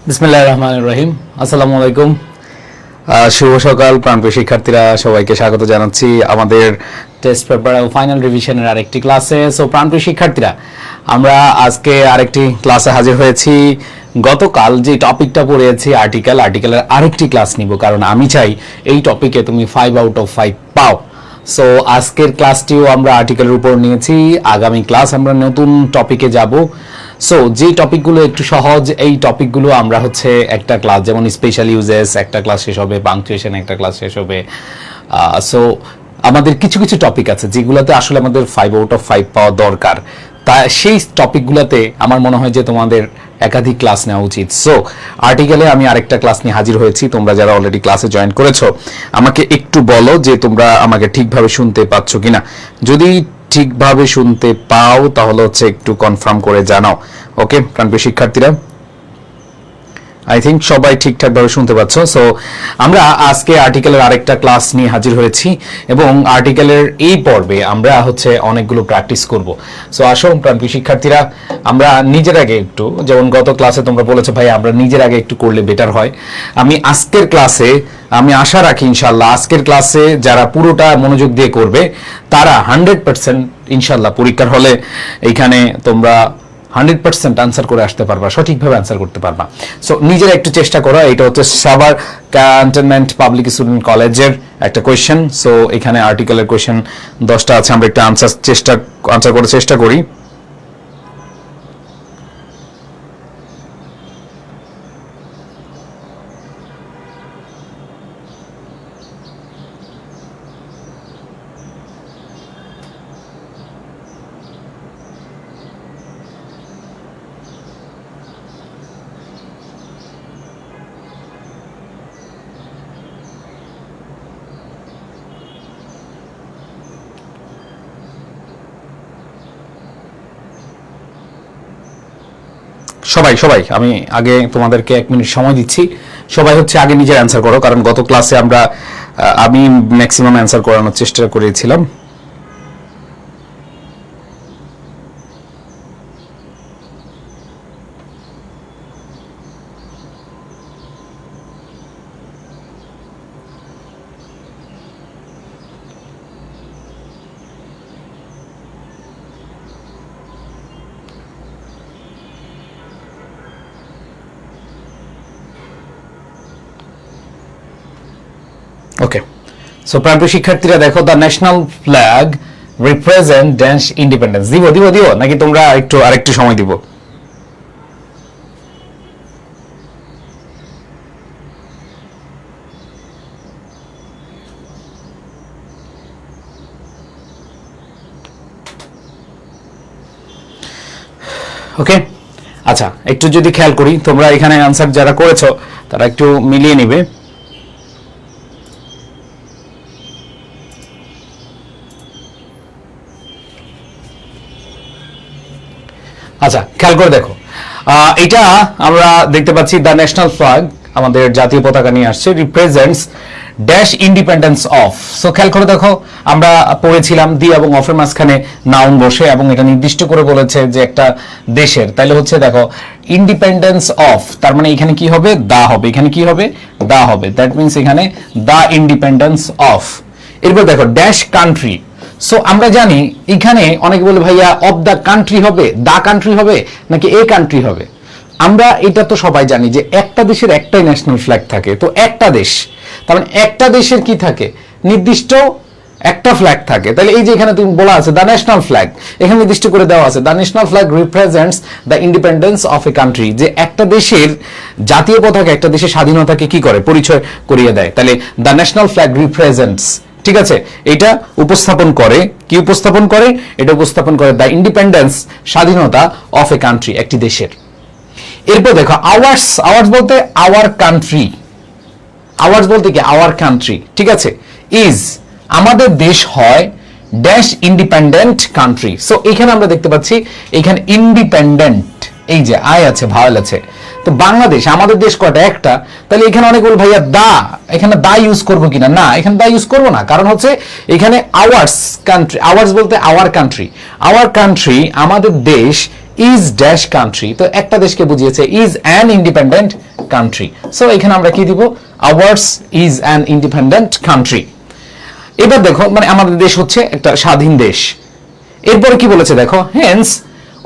বিসমিল্লাহির রহমানির রহিম। আসসালামু আলাইকুম। শুভ সকাল প্রাণপ্রিয় শিক্ষার্থীরা, সবাইকে স্বাগত জানাচ্ছি আমাদের টেস্ট পেপার ও ফাইনাল রিভিশনের আরেকটি ক্লাসে। সো প্রাণপ্রিয় শিক্ষার্থীরা, আমরা আজকে আরেকটি ক্লাসে হাজির হয়েছি। গতকাল যে টপিকটা পড়িয়েছি আর্টিকেলের আরেকটি ক্লাস নিব, কারণ আমি চাই এই টপিকে তুমি 5/5 পাও। সো আজকের ক্লাসটিও আমরা আর্টিকেলের উপর নিয়েছি। আগামী ক্লাস আমরা নতুন টপিকে যাব। সো যে টপিকগুলো একটু সহজ, এই টপিকগুলো আমরা হচ্ছে একটা ক্লাস, যেমন স্পেশাল ইউজেস একটা ক্লাস শেষ হবে, পাংচুয়েশন একটা ক্লাস শেষ হবে। সো আমাদের কিছু কিছু টপিক আছে যেগুলোতে আসলে আমাদের 5/5 পাওয়া দরকার। তা সেই টপিকগুলোতে আমার মনে হয় যে তোমাদের একাধিক ক্লাস নেওয়া উচিত। সো আর্টিকেলে আমি আরেকটা ক্লাস নিয়ে হাজির হয়েছি। তোমরা যারা অলরেডি ক্লাসে জয়েন করেছো, আমাকে একটু বলো যে তোমরা আমাকে ঠিকভাবে শুনতে পাচ্ছ কিনা। যদি ঠিকভাবে শুনতে পাও তাহলে হচ্ছে একটু কনফার্ম করে জানাও। ওকে প্রাণপ্রিয় শিক্ষার্থীরা, আই থিঙ্ক সবাই ঠিকঠাকভাবে শুনতে পাচ্ছ। সো আমরা আজকে আর্টিকেলের আরেকটা ক্লাস নিয়ে হাজির হয়েছি এবং আর্টিকেলের এই পর্বে আমরা হচ্ছে অনেকগুলো প্র্যাকটিস করব। সো আসো প্রাণপ্রিয় শিক্ষার্থীরা, আমরা নিজের আগে একটু, যেমন গত ক্লাসে তোমরা বলেছো ভাই আমরা নিজের আগে একটু করলে বেটার হয়, আমি আজকের ক্লাসে আমি আশা রাখি ইনশাল্লাহ আজকের ক্লাসে যারা পুরোটা মনোযোগ দিয়ে করবে তারা 100% ইনশাল্লাহ পরীক্ষার হলে এইখানে তোমরা 100% আনসার করে আসতে পারবা, সঠিকভাবে আনসার করতে পারবা। সো নিজেরা একটু চেষ্টা করো। এটা হচ্ছে সাভার ক্যান্টনমেন্ট পাবলিক স্টুডেন্ট কলেজের একটা কোয়েশ্চেন। সো এখানে আর্টিকেলের কোয়েশ্চেন 10টা আছে, আমরা একটা আনসার করার চেষ্টা করি। সবাই আমি আগে তোমাদেরকে 1 মিনিট সময় দিচ্ছি। সবাই হচ্ছে আগে নিজের অ্যান্সার করো, কারণ গত ক্লাসে আমি ম্যাক্সিমাম অ্যান্সার করানোর চেষ্টা করেছিলাম। ওকে, সো প্রাণপ্রিয় শিক্ষার্থীরা দেখো, the national flag represent dash independence. দিব নাকি তোমরা আরেকটু সময় দিব? ওকে, আচ্ছা একটু যদি খেয়াল করি, তোমরা এখানে আনসার যারা করেছো তারা একটু মিলিয়ে নিবে। আচ্ছা খেয়াল করে দেখো, এটা আমরা দেখতে পাচ্ছি দ্য ন্যাশনাল ফ্ল্যাগ, আমাদের জাতীয় পতাকা নিয়ে আসছে, represents dash independence of. So খেয়াল করে দেখো, আমরা পড়েছিলাম দি এবং অফের মাঝখানে নাউন বসে এবং এটা নির্দিষ্ট করে বলেছে যে একটা দেশের, তাইলে হচ্ছে দেখো ইন্ডিপেন্ডেন্স অফ, তার মানে এখানে কি হবে, দা হবে, এখানে কি হবে, দা হবে, দ্যাট মিনস এখানে দা ইন্ডিপেন্ডেন্স অফ। এরপর দেখো ড্যাশ কান্ট্রি। সো আমরা জানি এখানে অনেকে বলে ভাইয়া অফ দ্য কান্ট্রি হবে, দা কান্ট্রি হবে নাকি এ কান্ট্রি হবে। আমরা এটা তো সবাই জানি যে একটা দেশের একটাই ন্যাশনাল ফ্ল্যাগ থাকে, তো একটা দেশ, তার মানে একটা দেশের কি থাকে, নির্দিষ্ট একটা ফ্ল্যাগ থাকে। তাহলে এই যে এখানে তুমি বলা আছে দ্য ন্যাশনাল ফ্ল্যাগ, এখানে নির্দিষ্ট করে দেওয়া আছে the national flag represents the independence of a country, যে একটা দেশের জাতীয় পতাকা একটা দেশের স্বাধীনতাকে কি করে, পরিচয় করিয়ে দেয়। তাহলে দ্য ন্যাশনাল ফ্ল্যাগ রিপ্রেজেন্টস, ঠিক আছে, এটা উপস্থাপন করে, কি উপস্থাপন করে, এটা উপস্থাপন করে দ্য ইন্ডিপেন্ডেন্স, স্বাধীনতা, অফ এ কান্ট্রি, একটি দেশের। এরপর দেখো আওয়ার্স, আওয়ার্স বলতে আওয়ার কান্ট্রি, আওয়ার্স বলতে কি আওয়ার কান্ট্রি, ঠিক আছে, ইজ আমাদের দেশ হয় ড্যাশ ইন্ডিপেন্ডেন্ট কান্ট্রি। সো এখানে আমরা দেখতে পাচ্ছি এখানে ইন্ডিপেন্ডেন্ট, এই যে আই আছে, ভাওয়েল আছে, তো বাংলাদেশ আমাদের দেশ কয়টা, একটা। তাহলে এখানে অনেক বল ভাইয়া দা, এখানে দা ইউজ করবো কিনা, না এখানে দা ইউজ করবো না, কারণ হচ্ছে এখানে আওয়ার্স কান্ট্রি, আওয়ার্স বলতে আওয়ার কান্ট্রি, আওয়ার কান্ট্রি আমাদের দেশ ইজ ড্যাশ কান্ট্রি, তো একটা দেশকে বুঝিয়েছে is an independent country. So এখানে আমরা কি দিব, hours is an independent country. এবার দেখো মানে আমাদের দেশ হচ্ছে একটা স্বাধীন দেশ। এরপরে কি বলেছে দেখো, hence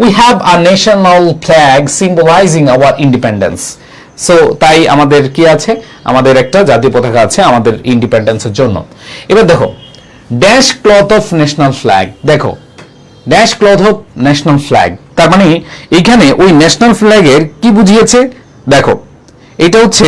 we have a national flag symbolising our independence. So তাই আমাদের কি আছে, আমাদের একটা জাতীয় পতাকা আছে আমাদের ইন্ডিপেন্ডেন্সের জন্য। এবার দেখো dash cloth of national flag, দেখো dash cloth of national flag, তার মানে এইখানে ওই ন্যাশনাল ফ্ল্যাগের কি বুঝিয়েছে দেখো, এটা হচ্ছে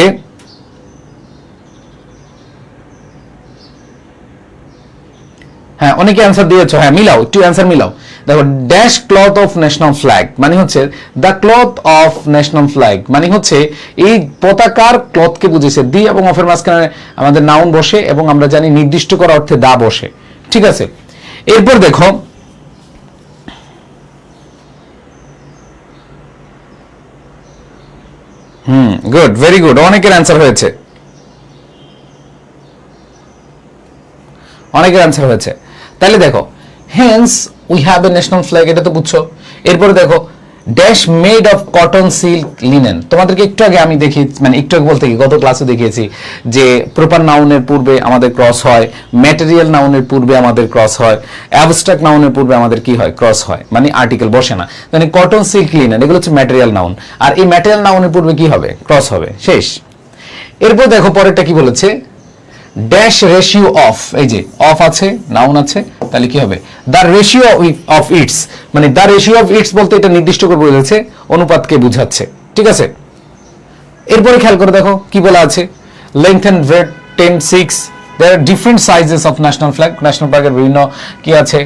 হ্যাঁ অনেকে অ্যান্সার দিয়েছো, হ্যাঁ মিলাও একটু অ্যান্সার মিলাও। দেখো dash cloth of national flag মানে হচ্ছে the cloth of national flag মানে হচ্ছে এই পতাকার ক্লথকে বুঝেছে। দি এবং অফের মাঝখানে আমাদের নাউন বসে এবং আমরা জানি নির্দিষ্ট করা অর্থে দা বসে, ঠিক আছে। এরপর দেখো গুড, ভেরি গুড, অনেকের অ্যান্সার হয়েছে, অনেকের অ্যান্সার হয়েছে। তাহলে দেখো hence we have a national flag, এটা তো বুঝছো। এরপরে দেখো dash made of cotton silk linen, তোমাদেরকে একটু আগে আমি দেখি মানে একটু আগে বলতে কি গত ক্লাসে দেখিয়েছি যে প্রপার নাউনের পূর্বে আমাদের ক্রস হয়, ম্যাটেরিয়াল নাউনের পূর্বে আমাদের ক্রস হয়, অ্যাবস্ট্রাক্ট নাউনের পূর্বে আমাদের কি হয়, ক্রস হয়, মানে আর্টিকেল বসে না। মানে কটন সিল্ক লিনেন এগুলো হচ্ছে ম্যাটেরিয়াল নাউন, আর এই ম্যাটেরিয়াল নাউনের পূর্বে কি হবে, ক্রস হবে, শেষ। এরপর দেখো পরেরটা কি বলেছে, ড্যাশ রেশিও অফ, এই যে অফ আছে নাউন আছে, তাহলে কি হবে দ্য রেশিও অফ ইটস, মানে দ্য রেশিও অফ ইটস বলতে এটা নির্দিষ্ট করে বলেছে, অনুপাতকে বুঝাচ্ছে, ঠিক আছে। এরপরে খেয়াল করে দেখো কি বলা আছে, length and breadth 10, 6, there are different sizes of national flag, national ফ্ল্যাগের বিভিন্ন কি আছে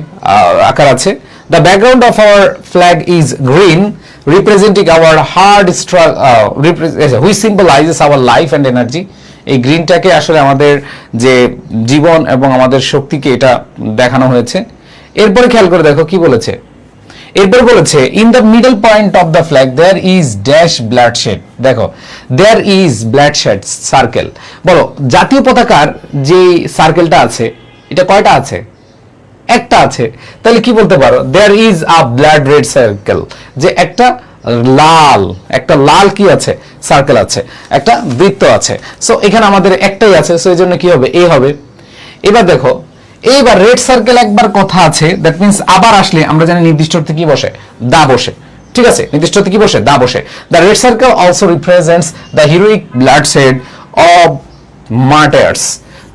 আকার আছে। The background of our flag is green representing our hard struggle which symbolizes our life and energy। এই গ্রিনটাকে আসলে আমাদের যে জীবন এবং আমাদের শক্তিকে এটা দেখানো হয়েছে। এরপরে খেয়াল করে দেখো কি বলেছে, এরপর বলেছে in the middle point of the flag there is dash bloodshed, দেখো দেয়ার ইজ ব্লাডশেড সার্কেল। বলো জাতীয় পতাকার যে সার্কেলটা আছে এটা কয়টা আছে, একটা আছে, তাহলে কি বলতে পারো there is a blood red circle, যে একটা লাল কি আছে, সার্কেল আছে, একটা বৃত্ত আছে। সো এখানে আমাদের একটাই আছে, সো এই জন্য কি হবে, এ হবে। এবার দেখো এইবার রেড সার্কেল একবার কথা আছে, দ্যাট মিন্স আবার আসলে আমরা জানি নির্দিষ্ট অর্থে কি বসে, দা বসে, ঠিক আছে, নির্দিষ্ট অর্থে কি বসে, দা বসে। The red circle also represents the heroic bloodshed of martyrs.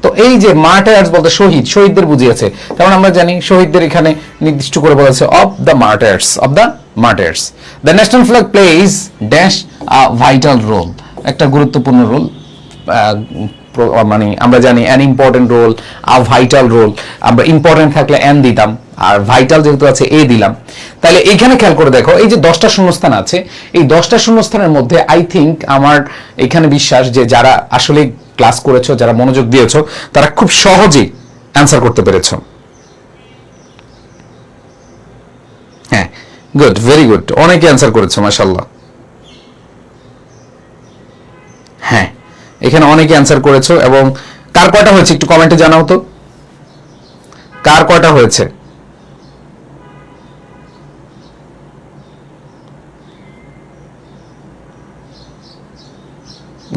তো এই যে মার্টার্স বলতে শহীদ, শহীদদের বুঝিয়েছে, কারণ আমরা জানি শহীদদের এখানে নির্দিষ্ট করে বলেছে of the martyrs, of the martyrs. The national flag plays dash a vital role, একটা গুরুত্বপূর্ণ রোল, মানে আমরা জানি an important role, a vital role, আমরা ইম্পর্টেন্ট থাকলে অ্যান দিতাম, আর ভাইটাল যেহেতু আছে এ দিলাম। তাহলে এইখানে খেয়াল করে দেখো এই যে 10টা শূন্যস্থান আছে, এই 10টা শূন্যস্থানের মধ্যে আই থিঙ্ক আমার এখানে বিশ্বাস যে যারা আসলে ক্লাস করেছো, যারা মনোযোগ দিয়েছো, তারা খুব সহজেই অ্যান্সার করতে পেরেছো। হ্যাঁ গুড, ভেরি গুড, অনেকে অ্যান্সার করেছো মাশাআল্লাহ। হ্যাঁ এখানে অনেকে অ্যান্সার করেছো, এবং কার কয়টা হয়েছে একটু কমেন্টে জানাও তো, কার কয়টা হয়েছে।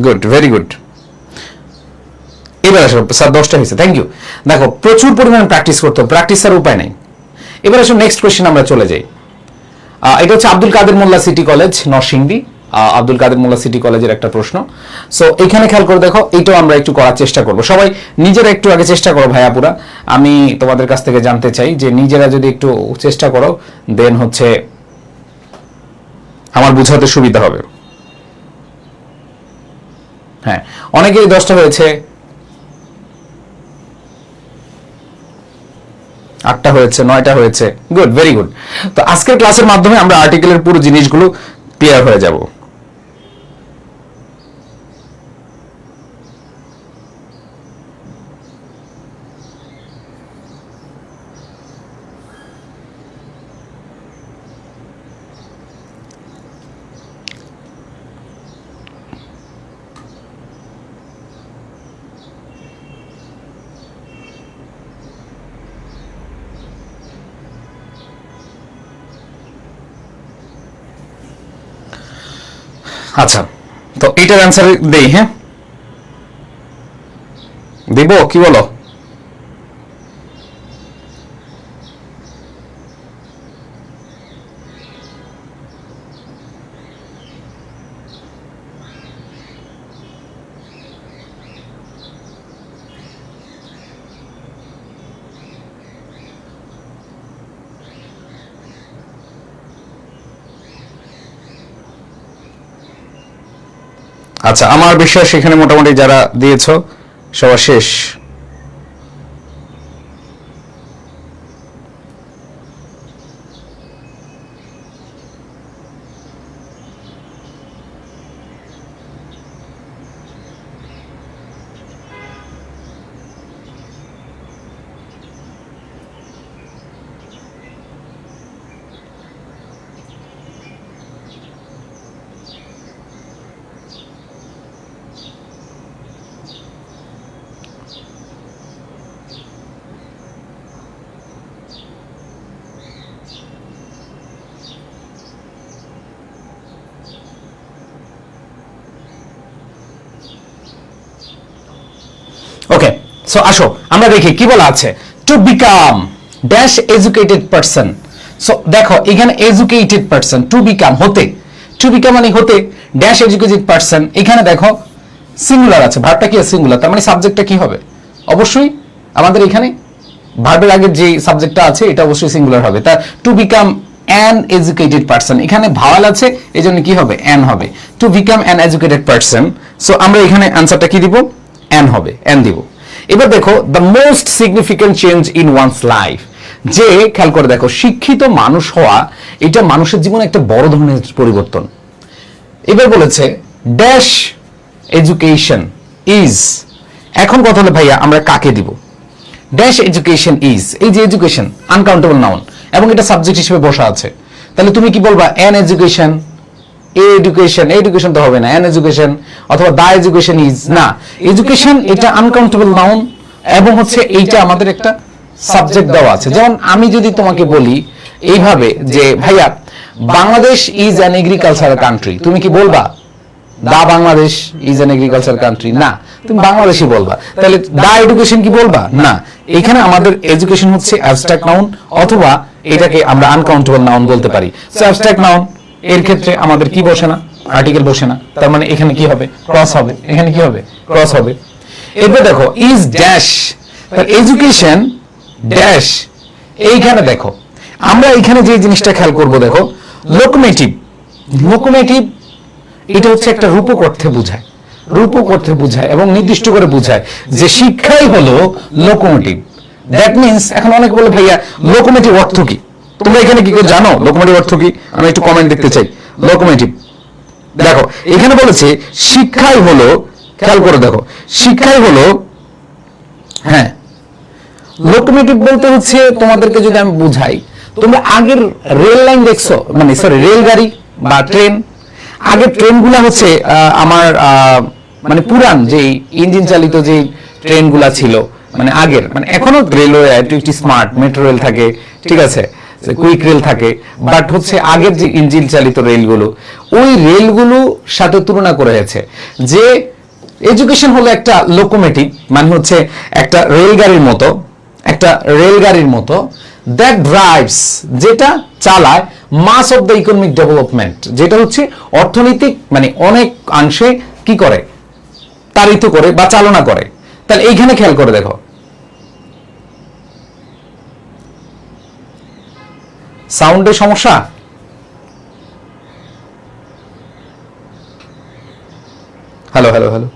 Good, very good. এবার আসো স্যার 10টা হয়েছে, থ্যাংক ইউ। দেখো প্রচুর পরিমাণে প্র্যাকটিস করতে হবে, প্র্যাকটিস আর উপায় নেই। এবার আসো নেক্সট কোয়েশ্চেন আমরা চলে যাই। এটা হচ্ছে আব্দুল কাদের মোল্লা সিটি কলেজ নরসিংদী, আব্দুল কাদের মোল্লা সিটি কলেজের একটা প্রশ্ন। সো এখানে খেয়াল করে দেখো, এইটাও আমরা একটু করার চেষ্টা করব। সবাই নিজেরা একটু আগে চেষ্টা করো ভাইয়াপুরা, আমি তোমাদের কাছ থেকে জানতে চাই যে নিজেরা যদি একটু চেষ্টা করো দেন হচ্ছে আমার বুঝাতে সুবিধা হবে। হ্যাঁ অনেকেই 10টা হয়েছে, 8টা হয়েছে, 9টা হয়েছে, গুড, ভেরি গুড। তো আজকের ক্লাসের মাধ্যমে আমরা আর্টিকেলের পুরো জিনিসগুলো ক্লিয়ার হয়ে যাব। আচ্ছা, তো এটার অ্যান্সার দেই। হ্যাঁ, দিব, কি বলো? আচ্ছা, আমার বিশ্বাস এখানে মোটামুটি যারা দিয়েছো সবার শেষ। ওকে, সো আসো আমরা দেখি কি বলা আছে। To become dash educated person. So দেখো এখানে এডুকেটেড পারসন, টু বিকাম হতে, টু বিকাম মানে হতে, ড্যাশ এডুকেটেড পারসন। এখানে দেখো সিঙ্গুলার আছে, ভার্বটা কি সিঙ্গুলার, তার মানে সাবজেক্টটা কি হবে? অবশ্যই আমাদের এখানে ভার্বের আগে যে সাবজেক্টটা আছে এটা অবশ্যই সিঙ্গুলার হবে। তা to become an educated person, এখানে ভাওয়াল আছে এই জন্য কি হবে? অ্যান হবে। To become an educated person, so আমরা এখানে অ্যান্সারটা কি দিব? অ্যান হবে, অ্যান দিব। এবার দেখো the most significant change in once life, যে খেয়াল করে দেখো শিক্ষিত মানুষ হওয়া এটা মানুষের জীবনে একটা বড় ধরনের পরিবর্তন। এবার বলেছে ড্যাশ এডুকেশন ইজ, এখন কথা হলো ভাইয়া আমরা কাকে দিব? ড্যাশ এডুকেশন ইজ, এই যে এডুকেশন আনকাউন্টেবল নাউন এবং এটা সাবজেক্ট হিসেবে বসা আছে, তাহলে তুমি কি বলবা? অ্যান এডুকেশন, এডুকেশন তো হবে না, অ্যান এডুকেশন অথবা দা এডুকেশন ইজ, না, এডুকেশন এটা আনকাউন্টেবল নাউন এবং হচ্ছে এইটা আমাদের একটা সাবজেক্ট দেওয়া আছে। যেমন আমি যদি তোমাকে বলি এইভাবে যে ভাইয়া Bangladesh is an agricultural country, তুমি কি বলবা the Bangladesh is an agricultural country? না, তুমি বাংলাদেশি বলবা। তাহলে দা এডুকেশন কি বলবা? না। এখানে আমাদের এডুকেশন হচ্ছে অ্যাবস্ট্রাক্ট নাউন অথবা এটাকে আমরা আনকাউন্টেবল নাউন বলতে পারি। সো অ্যাবস্ট্রাক্ট নাউন এর ক্ষেত্রে আমাদের কি বসে না? আর্টিকেল বসে না, তার মানে এখানে কি হবে? ক্রস হবে। এখানে কি হবে? ক্রস হবে। এরপর দেখো ইজ ড্যাশ, এডুকেশন ড্যাশ, এইখানে দেখো আমরা এখানে যে জিনিসটা খেয়াল করব, দেখো লোকোমেটিভ, লোকোমেটিভ এটা হচ্ছে একটা রূপক অর্থে বোঝায়, রূপক অর্থে বোঝায় এবং নির্দিষ্ট করে বোঝায় যে শিক্ষাই হলো লোকোমোটিভ। দ্যাট মিন্স এখন অনেকে বলে ভাইয়া লোকোমোটিভ অর্থ কি? তোমরা এখানে কি করে জানো লোকোমোটিভ অর্থ কি? আমি একটু কমেন্ট দেখতে চাই। লোকোমোটিভ দেখো এখানে বলেছে শিক্ষাই হলো, খেয়াল করে দেখো শিক্ষাই হলো, হ্যাঁ লোকোমোটিভ বলতে হচ্ছে তোমাদেরকে যদি আমি বুঝাই, তোমরা আগের রেল লাইন দেখছো, মানে সরি রেলগাড়ি বা ট্রেন, আগের ট্রেনগুলো হচ্ছে আমার মানে পুরান যে ইঞ্জিন চালিত যে ট্রেনগুলা ছিল, মানে আগের, মানে এখনো রেলওয়ে একটু স্মার্ট মেট্রো রেল থাকে, ঠিক আছে, কুইক রেল থাকে, বাট হচ্ছে আগের যে ইঞ্জিন চালিত রেলগুলো, ওই রেলগুলো সাথে তুলনা করে হয়েছে যে এডুকেশন হলো একটা লোকোমোটিভ, মানে হচ্ছে একটা রেলগাড়ির মতো, একটা রেলগাড়ির মতো, দ্যাট ড্রাইভস যেটা চালায় মাস অফ দ্য ইকোনমিক ডেভেলপমেন্ট, যেটা হচ্ছে অর্থনৈতিক মানে অনেক অংশে কি করে? তাড়িত করে বা চালনা করে। তাহলে এইখানে খেয়াল করে দেখো সাউন্ডের সমস্যা, হ্যালো হ্যালো হ্যালো,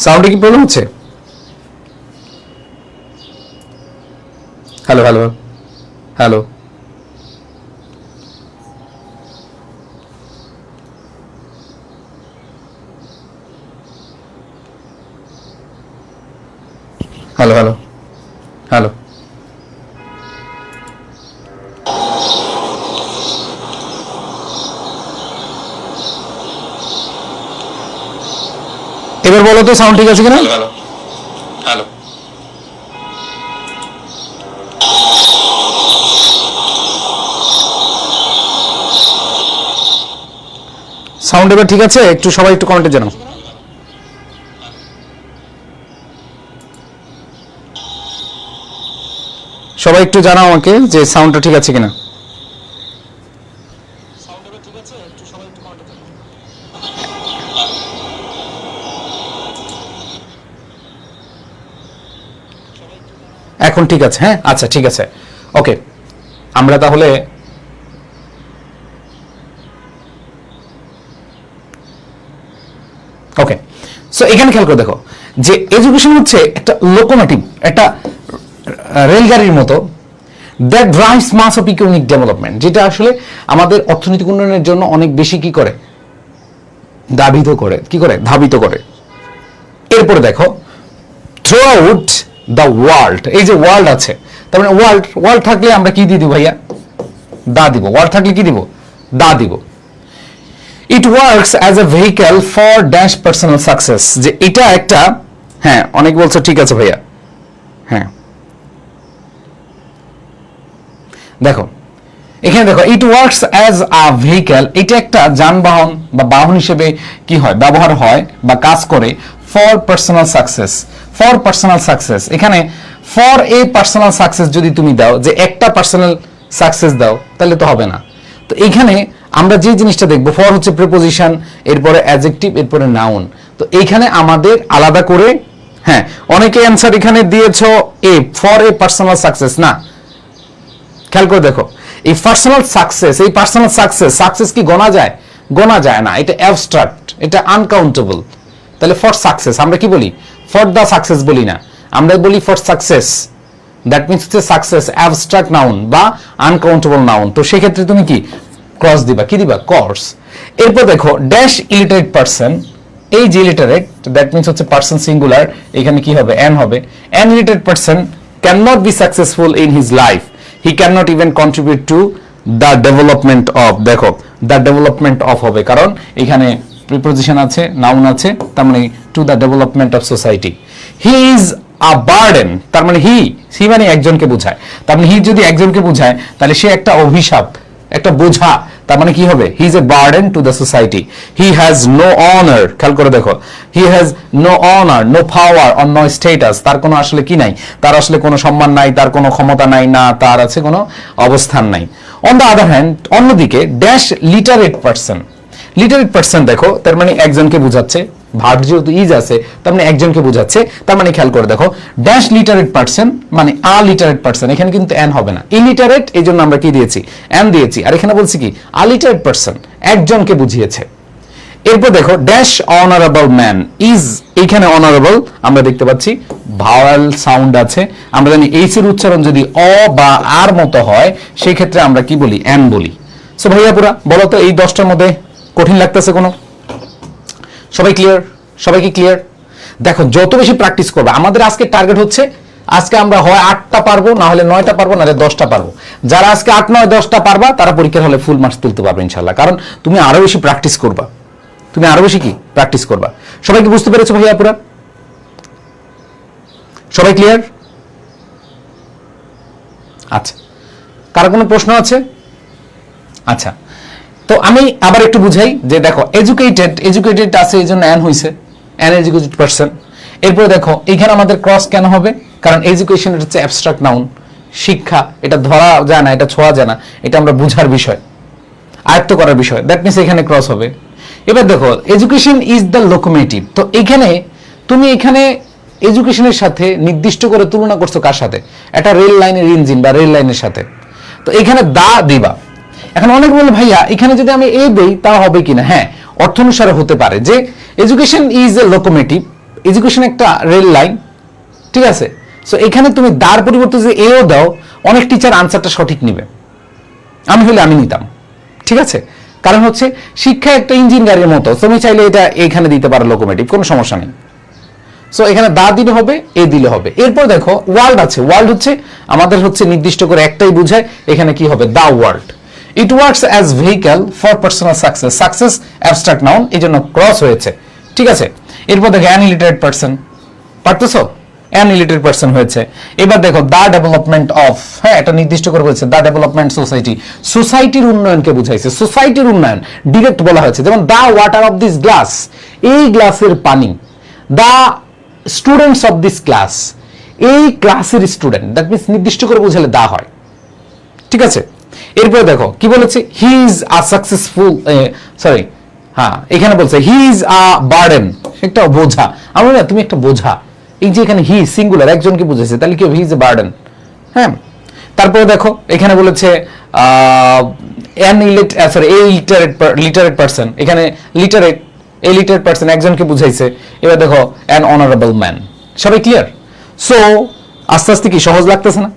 সাউন্ডে কি প্রবলেম হচ্ছে? Hello hello hello, hello hello hello, এবার বলো তো সাউন্ড ঠিক আছে কিনা? হ্যালো হ্যালো, সাউন্ড এবার ঠিক আছে? একটু সবাই একটু কমেন্টে জানাও। সবাই একটু জানাও আমাকে যে সাউন্ডটা ঠিক আছে কিনা। এখন ঠিক আছে? হ্যাঁ, আচ্ছা ঠিক আছে, ওকে। আমরা তাহলে ওকে, সো এখানে খেয়াল করে দেখো যে এডুকেশন হচ্ছে একটা লোকোমোটিভ, একটা রেলগাড়ির মতো, that drives mass of economic development, যেটা আসলে আমাদের অর্থনৈতিক উন্নয়নের জন্য অনেক বেশি কি করে, ধাবিত করে, কি করে, ধাবিত করে। এরপরে দেখো থ্রু আউট দ্য ওয়ার্ল্ড, এই যে ওয়ার্ল্ড আছে, তার মানে ওয়ার্ল্ড, ওয়ার্ল্ড থাকলে আমরা কি দিয়ে দিব ভাইয়া? দা দিব। ওয়ার্ল্ড থাকলে কি দিব? দা দিব। ইট works as a vehicle for dash personal success, যে এটা একটা, হ্যাঁ অনেক বলছো ঠিক আছে ভাইয়া, হ্যাঁ দেখো এখানে দেখো ইট ওয়ার্কস অ্যাজ আ ভেহিকল, এটা একটা যানবাহন বা বাহন হিসেবে কি হয়, ব্যবহার হয় বা কাজ করে for personal success, for personal success. এখানে ফর এ পার্সোনাল সাকসেস যদি তুমি দাও, যে একটা পার্সোনাল সাকসেস দাও, তাহলে তো হবে না। তো এখানে আমরা যে জিনিসটা দেখবো, ফর হচ্ছে প্রিপোজিশন, এরপরে অ্যাডজেক্টিভ, এরপরে নাউন। তো এইখানে আমাদের আলাদা করে, হ্যাঁ অনেকে অ্যান্সার এখানে দিয়েছো এ, ফর এ পার্সোনাল সাকসেস, না খেয়াল করে দেখো এই পার্সোনাল সাকসেস, এই পার্সোনাল সাকসেস, সাকসেস কি গোনা যায়? গোনা যায় না, এটা অ্যাবস্ট্রাক্ট, এটা আনকাউন্টেবল। তাহলে ফর সাকসেস আমরা কি বলি? ফর দ্য সাকসেস বলি না, আমরা বলি ফর সাকসেস। দ্যাট মিনস হচ্ছে সাকসেস অ্যাবস্ট্রাক্ট নাউন বা আনকাউন্টেবল নাউন। তো সেক্ষেত্রে তুমি কি ক্রস দিবা, কি দিবা? কোর্স। এরপর দেখো ড্যাশ ইলিটারেট পারসন, এই যে ইলিটারেট, দ্যাট মিনস হচ্ছে পারসন সিঙ্গুলার, এখানে কি হবে? এন হবে। An illiterate person can not be successful in his life, he cannot even contribute to the development of, দেখো the development of হবে, কারণ এখানে প্রিপোজিশন আছে, নাউন আছে, তার মানে to the development of society. he is a burden, তার মানে he মানে একজনকে বোঝায়, তার মানে he যদি একজনকে বোঝায়, তাহলে সে একটা অভিশাপ, একটা বোঝা, তার মানে কি হবে? he is a burden to the society. he has no honor, খেয়াল করে দেখো, he has no honor, no power or no status, তার কোনো আসলে কি নাই, তার আসলে কোনো সম্মান নাই, তার কোনো ক্ষমতা নাই, না তার আছে কোনো অবস্থান নাই। on the other hand, অন্যদিকে dash literate person, literate person দেখো তার মানে একজনকে বোঝাচ্ছে, ভার্ব যেহেতু ইজ আছে, তার মানে একজনকে বোঝাচ্ছে, তার মানে খেয়াল করে দেখো ড্যাশ লিটারেট পারসন মানে আ লিটারেট পারসন, এখানে কিন্তু এন হবে না, ইলিটারেট, এই জন্য আমরা কি দিয়েছি? এন দিয়েছি। আর এখানে বলছি কি? আ লিটারেট পারসন, একজনকে বুঝিয়েছে। এরপর দেখো ড্যাশ অনারেবল ম্যান, ইজ, এইখানে অনারেবল আমরা দেখতে পাচ্ছি ভাওয়াল সাউন্ড আছে, আমরা জানি এইচ এর উচ্চারণ যদি অ বা আর মতো হয়, সেই ক্ষেত্রে আমরা কি বলি? এন বলি। সো ভাইয়া পুরা বলো তো এই 10টার মধ্যে কঠিন লাগতেছে কোনো? সবাই ক্লিয়ার? সবাই কি ক্লিয়ার? দেখো যত বেশি প্র্যাকটিস করবে, আমাদের আজকে টার্গেট হচ্ছে, আজকে আমরা হয় 8টা পারবো, না হলে 9টা পারবো, না হলে 10টা পারবো। যারা আজকে 8, 9, 10টা পারবা, তারা পরীক্ষার হলে ফুল মার্কস তুলতে পারবে ইনশাল্লাহ, কারণ তুমি আরো বেশি প্র্যাকটিস করবা, তুমি আরো বেশি কি প্র্যাকটিস করবা। সবাই কি বুঝতে পেরেছো ভাইয়া পুরা? সবাই ক্লিয়ার? আচ্ছা, কারো কোনো প্রশ্ন আছে? আচ্ছা, তো আমি আবার একটু বুঝাই যে দেখো এডুকেটেড, এডুকেটেড আছে এই জন্য এন হইছে, এন এডুকেটেড পারসন। এরপরে দেখো এখানে আমাদের ক্রস কেন হবে? কারণ এডুকেশন এটা হচ্ছে অ্যাবস্ট্রাক্ট নাউন, শিক্ষা, এটা ধরা যায় না, এটা ছোঁয়া যায় না, এটা আমরা বুঝার বিষয়, আয়ত্ত করার বিষয়, দ্যাট মিনস এখানে ক্রস হবে। এবার দেখো এডুকেশন ইজ দ্য লোকোমোটিভ, তো এখানে তুমি এখানে এডুকেশনের সাথে নির্দিষ্ট করে তুলনা করছো কার সাথে? একটা রেল লাইনের ইঞ্জিন বা রেল লাইনের সাথে। তো এখানে দা দিবা। এখন অনেক বলে ভাইয়া এখানে যদি আমি এ দেই তা হবে কিনা? হ্যাঁ, অর্থ অনুসারে হতে পারে যে education is a locomotive, education একটা রেল লাইন, ঠিক আছে। সো এখানে তুমি দার পরিবর্তে যে এও দাও, অনেক টিচার আনসারটা সঠিক নিবে, আমি হলে আমি নিতাম, ঠিক আছে। কারণ হচ্ছে শিক্ষা একটা ইঞ্জিন গাড়ির মতো, তুমি চাইলে এটা এখানে দিতে পারো লোকোমোটিভ, কোনো সমস্যা নেই। সো এখানে দা দিলে হবে, এ দিলে হবে। এরপর দেখো ওয়ার্ল্ড আছে, ওয়ার্ল্ড হচ্ছে আমাদের হচ্ছে নির্দিষ্ট করে একটাই বুঝায়, এখানে কি হবে? The world. It works as vehicle for personal success, success abstract noun, এই জন্য ক্রস হয়েছে, ঠিক আছে। এরপর দেখো অ্যান ইলিটারেট পারসন, পারতেছো? অ্যান ইলিটারেট পার্সন হয়েছে। এবার দেখো দা ডেভেলপমেন্ট অফ, হ্যাঁ এটা নির্দিষ্ট করে বলেছে, দা ডেভেলপমেন্ট সোসাইটি, সোসাইটির উন্নয়নকে বুঝাইছে, সোসাইটির উন্নয়ন ডিরেক্ট বলা হয়েছে। যেমন the water of this glass, এই গ্লাসের পানি, the students of this class, এই ক্লাসের স্টুডেন্ট, দ্যাট মিনস নির্দিষ্ট করে বুঝালে দা হয়, ঠিক আছে। এরপরে দেখো কি বলেছে, he is a successful, sorry হ্যাঁ এখানে বলছে হি ইজ আ বার্ডেন, একটা বোঝা, আমরা না তুমি একটা বোঝা, এই যে এখানে হি সিঙ্গুলার একজনকে বুঝেছে, তাহলে কি হি ইজ এ বার্ডেন, হ্যাঁ। তারপরে দেখো এখানে বলেছে অ্যান লিটারেট পারসন, এখানে লিটারেট পারসন একজনকে বুঝাইছে। এবার দেখো অ্যান অনারেবল ম্যান। সবাই ক্লিয়ার? সো আস্তে আস্তে কি সহজ লাগতেছে না?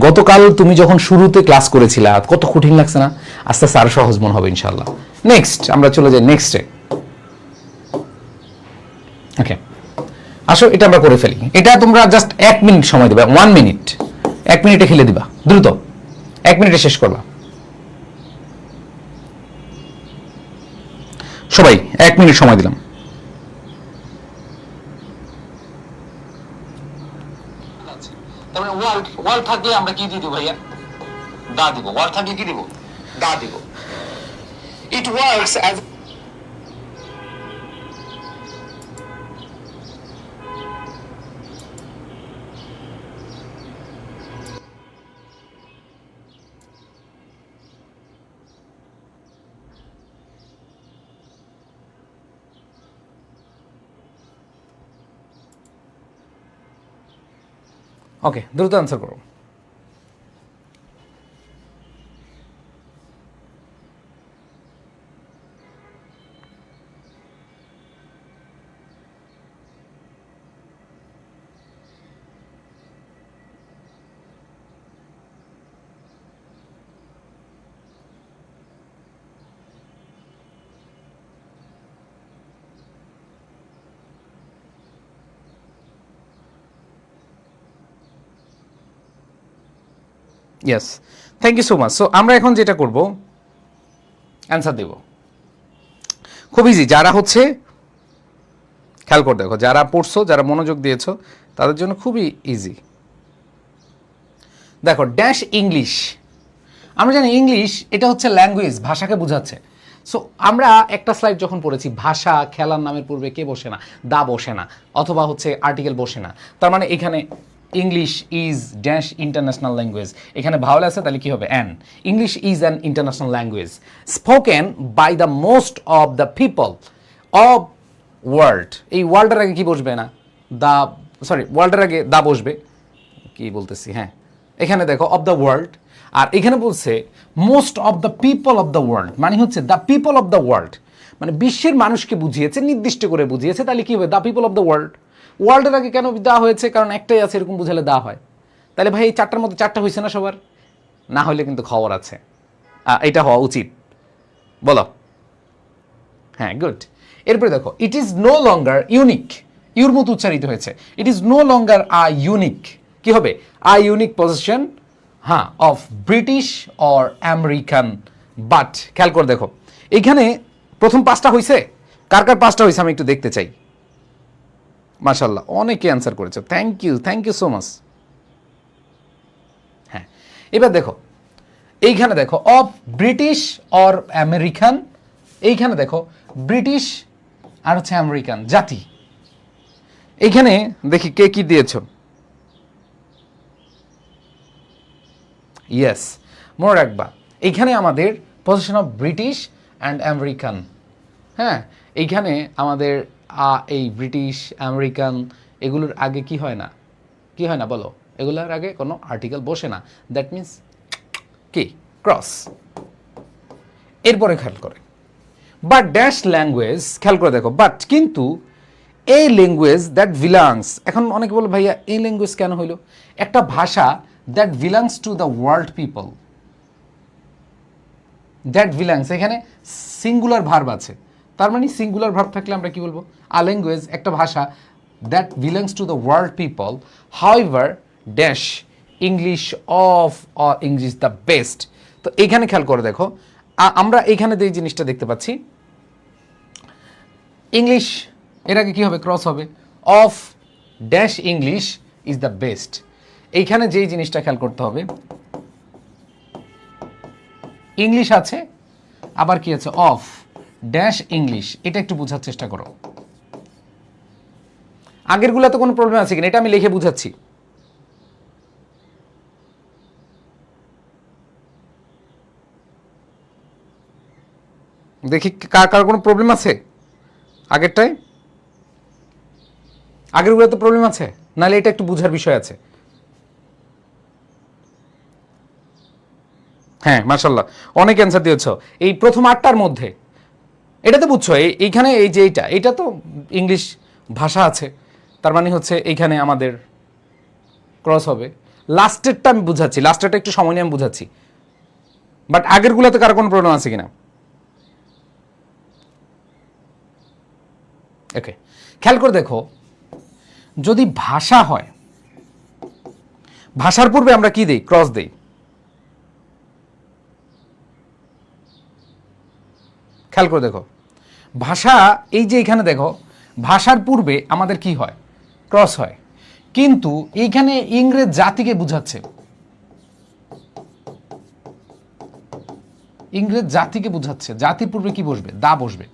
গতকাল তুমি যখন শুরুতে ক্লাস করেছিলা কত কঠিন লাগছে না, আস্তে আস্তে আরো সহজ মনে হবে ইনশাআল্লাহ। নেক্সট আমরা চলে যাই নেক্সটে। ওকে আসো এটা আমরা করে ফেলি। এটা তোমরা জাস্ট 1 মিনিট সময় দিবা, 1 মিনিট, 1 মিনিটে খেলে দিবা, দ্রুত 1 মিনিটে শেষ করবা সবাই। 1 মিনিট সময় দিলাম। তারপরে ওয়ার্ল্ড থাকলে আমরা কি দিয়ে দিব ভাইয়া? দা দিব। ওয়ার্ল্ড থাকলে কি দিব? দা দিব। ইট ওয়ার্কস অ্যাজ ওকে দ্রুত আনসার করো। Yes, thank you so much. So আমরা এখন যেটা করব অ্যান্সার দেব, খুব ইজি। যারা হচ্ছে খেয়াল করে দেখো, যারা পড়ছো, যারা মনোযোগ দিয়েছো তাদের জন্য খুবই ইজি। দেখো ড্যাশ ইংলিশ, আমরা জানি ইংলিশ এটা হচ্ছে ল্যাঙ্গুয়েজ, ভাষাকে বোঝাচ্ছে। সো আমরা একটা স্লাইড যখন পড়েছি, ভাষা খেলার নামের পূর্বে কে বসে না? দা বসে না, অথবা হচ্ছে আর্টিকেল বসে না। তার মানে এখানে English is dash international language, এখানে ভাওয়াল আছে তাহলে কি হবে? An. English is an international language spoken by the most of the people of world. এই ওয়ার্ল্ডের আগে কি বসবে না? দা, সরি ওয়ার্ল্ডের আগে দা বসবে, কি বলতেছি, হ্যাঁ এখানে দেখো অফ দ্য ওয়ার্ল্ড, আর এখানে বলছে most of the people of the world, মানে হচ্ছে the people of the world, মানে বিশ্বের মানুষকে বুঝিয়েছে, নির্দিষ্ট করে বুঝিয়েছে, তাহলে কি হবে? The people of the world. ওয়ার্ল্ডের আগে কেন দেওয়া হয়েছে? কারণ একটাই আছে, এরকম বুঝালে দেওয়া হয়। তাহলে ভাই এই চারটার মধ্যে চারটা হয়েছে না সবার? না হলে কিন্তু খবর আছে, এটা হওয়া উচিত, বলো। হ্যাঁ গুড। এরপরে দেখো it is no longer unique, ইউর মতো উচ্চারিত হয়েছে। It is no longer a unique, কি হবে? আ ইউনিক পজিশন, হ্যাঁ, of British or American. But খেয়াল করে দেখো এইখানে প্রথম পাঁচটা হয়েছে, কার কার পাঁচটা হয়েছে আমি একটু দেখতে চাই। মাশাআল্লাহ অনেকে অ্যান্সার করেছে, থ্যাংক ইউ সো মাচ। হ্যাঁ এবার দেখো এইখানে দেখো অফ ব্রিটিশ অর আমেরিকান, এইখানে দেখো ব্রিটিশ আর হচ্ছে আমেরিকান জাতি। এইখানে দেখি কে কি দিয়েছ। ইয়েস, মনে রাখবা এইখানে আমাদের position of British and American. হ্যাঁ এইখানে আমাদের এই ব্রিটিশ আমেরিকান এগুলোর আগে কি হয় না, কি হয় না বলো? এগুলোর আগে কোনো আর্টিকেল বসে না, দ্যাট মিন্স কি? ক্রস। এরপরে খেয়াল করে বাট ড্যাশ ল্যাঙ্গুয়েজ, খেয়াল করে দেখো বাট কিন্তু এই ল্যাঙ্গুয়েজ দ্যাট বিলংস, এখন অনেকে বলো ভাইয়া এই ল্যাঙ্গুয়েজ কেন হইলো? একটা ভাষা that belongs to the world people, that belongs, এখানে সিঙ্গুলার ভার্ব আছে, তার মানে সিঙ্গুলার ভার্ব থাকলে আমরা কি বলবো? আ ল্যাঙ্গুয়েজ, একটা ভাষা that belongs to the world people, however dash English of or English the best. তো এইখানে খেয়াল করে দেখো আমরা এইখানে যে জিনিসটা দেখতে পাচ্ছি, ইংলিশ এর আগে কি হবে? ক্রস হবে। Of dash English is the best. এইখানে যেই জিনিসটা খেয়াল করতে হবে, ইংলিশ আছে, আবার কি আছে, অফ ড্যাশ ইংলিশ, এটা একটু বোঝার চেষ্টা করো। আগেরগুলোতে কোনো প্রবলেম আছে কিনা এটা আমি লিখে বুঝাচ্ছি। দেখি কার কার কোনো প্রবলেম আছে আগেরটায়, আগেরগুলোতে প্রবলেম আছে, নাহলে এটা একটু বুঝার বিষয় আছে। হ্যাঁ মাশাল্লাহ, অনেক অ্যান্সার দিয়েছ এই প্রথম 8টার মধ্যে। এটা তো বুঝছো, এইখানে এই যে এইটা তো ইংলিশ ভাষা আছে, তার মানে হচ্ছে এইখানে আমাদের ক্রস হবে। লাস্টেরটা আমি বুঝাচ্ছি, লাস্টেরটা একটু সময় নিয়ে আমি বুঝাচ্ছি, বাট আগেরগুলোতে কারো কোনো প্রবলেম আছে কিনা। ওকে, খেয়াল করে দেখো, যদি ভাষা হয়, ভাষার পূর্বে আমরা কি দেই, ক্রস দেই। খেয়াল করে দেখো, ভাষা এই যে এখানে দেখো, ভাষার পূর্বে আমাদের কি হয়, ক্রস হয়, কিন্তু এইখানে ইংরেজ জাতিকে বুঝাচ্ছে, ইংরেজ জাতিকে বুঝাচ্ছে, জাতির পূর্বে কি বসবে, দা বসবে,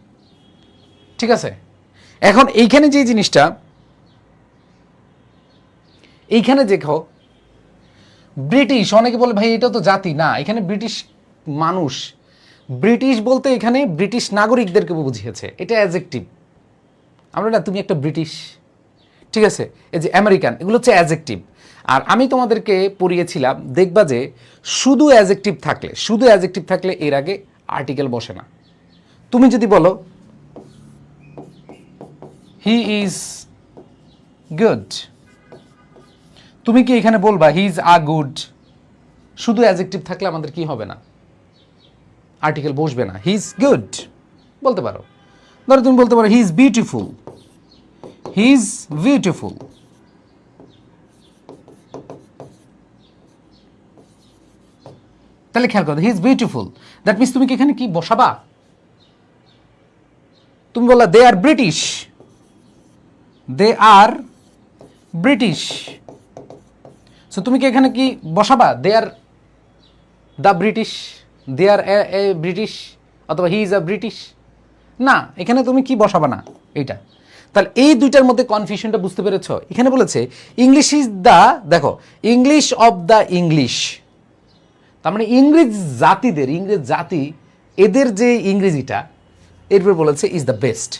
ঠিক আছে। এখন এইখানে যে জিনিসটা, এইখানে দেখো ব্রিটিশ, অনেকে বলে ভাই এটা তো জাতি না, এখানে ব্রিটিশ মানুষ, ব্রিটিশ বলতে এখানে ব্রিটিশ নাগরিকদেরকে বুঝিয়েছে, এটা অ্যাডজেক্টিভ। আমরা না, তুমি একটা ব্রিটিশ, ঠিক আছে, এই যে আমেরিকান, এগুলো হচ্ছে অ্যাডজেক্টিভ। আর আমি তোমাদেরকে পড়িয়েছিলাম, দেখবা যে শুধু অ্যাডজেক্টিভ থাকলে, শুধু অ্যাডজেক্টিভ থাকলে এর আগে আর্টিকেল বসে না। তুমি যদি বলো হি ইজ গুড, তুমি কি এখানে বলবা হি ইজ আ গুড, শুধু অ্যাডজেক্টিভ থাকলে আমাদের কি হবে না, আর্টিকেল বসবে না, হি ইজ গুড বলতে পারো। ধরো তুমি বলতে পারো he is beautiful, he is beautiful, তাহলে খেয়াল করো he is beautiful, that means তুমি কি এখানে কি বসাবা, তুমি বললা they are British, they are British, so তুমি কি এখানে কি বসাবা they are the British, they are a British, অথবা হি ইজ আ ব্রিটিশ, না, এখানে তুমি কি বসাবা না এইটা। তাহলে এই দুইটার মধ্যে কনফিউশনটা বুঝতে পেরেছ। এখানে বলেছে ইংলিশ ইজ দ্য, দেখো ইংলিশ অফ দ্য ইংলিশ, তার মানে ইংরেজ জাতিদের, ইংরেজ জাতি এদের যে ইংরেজিটা, এরপর বলেছে ইজ দ্য বেস্ট।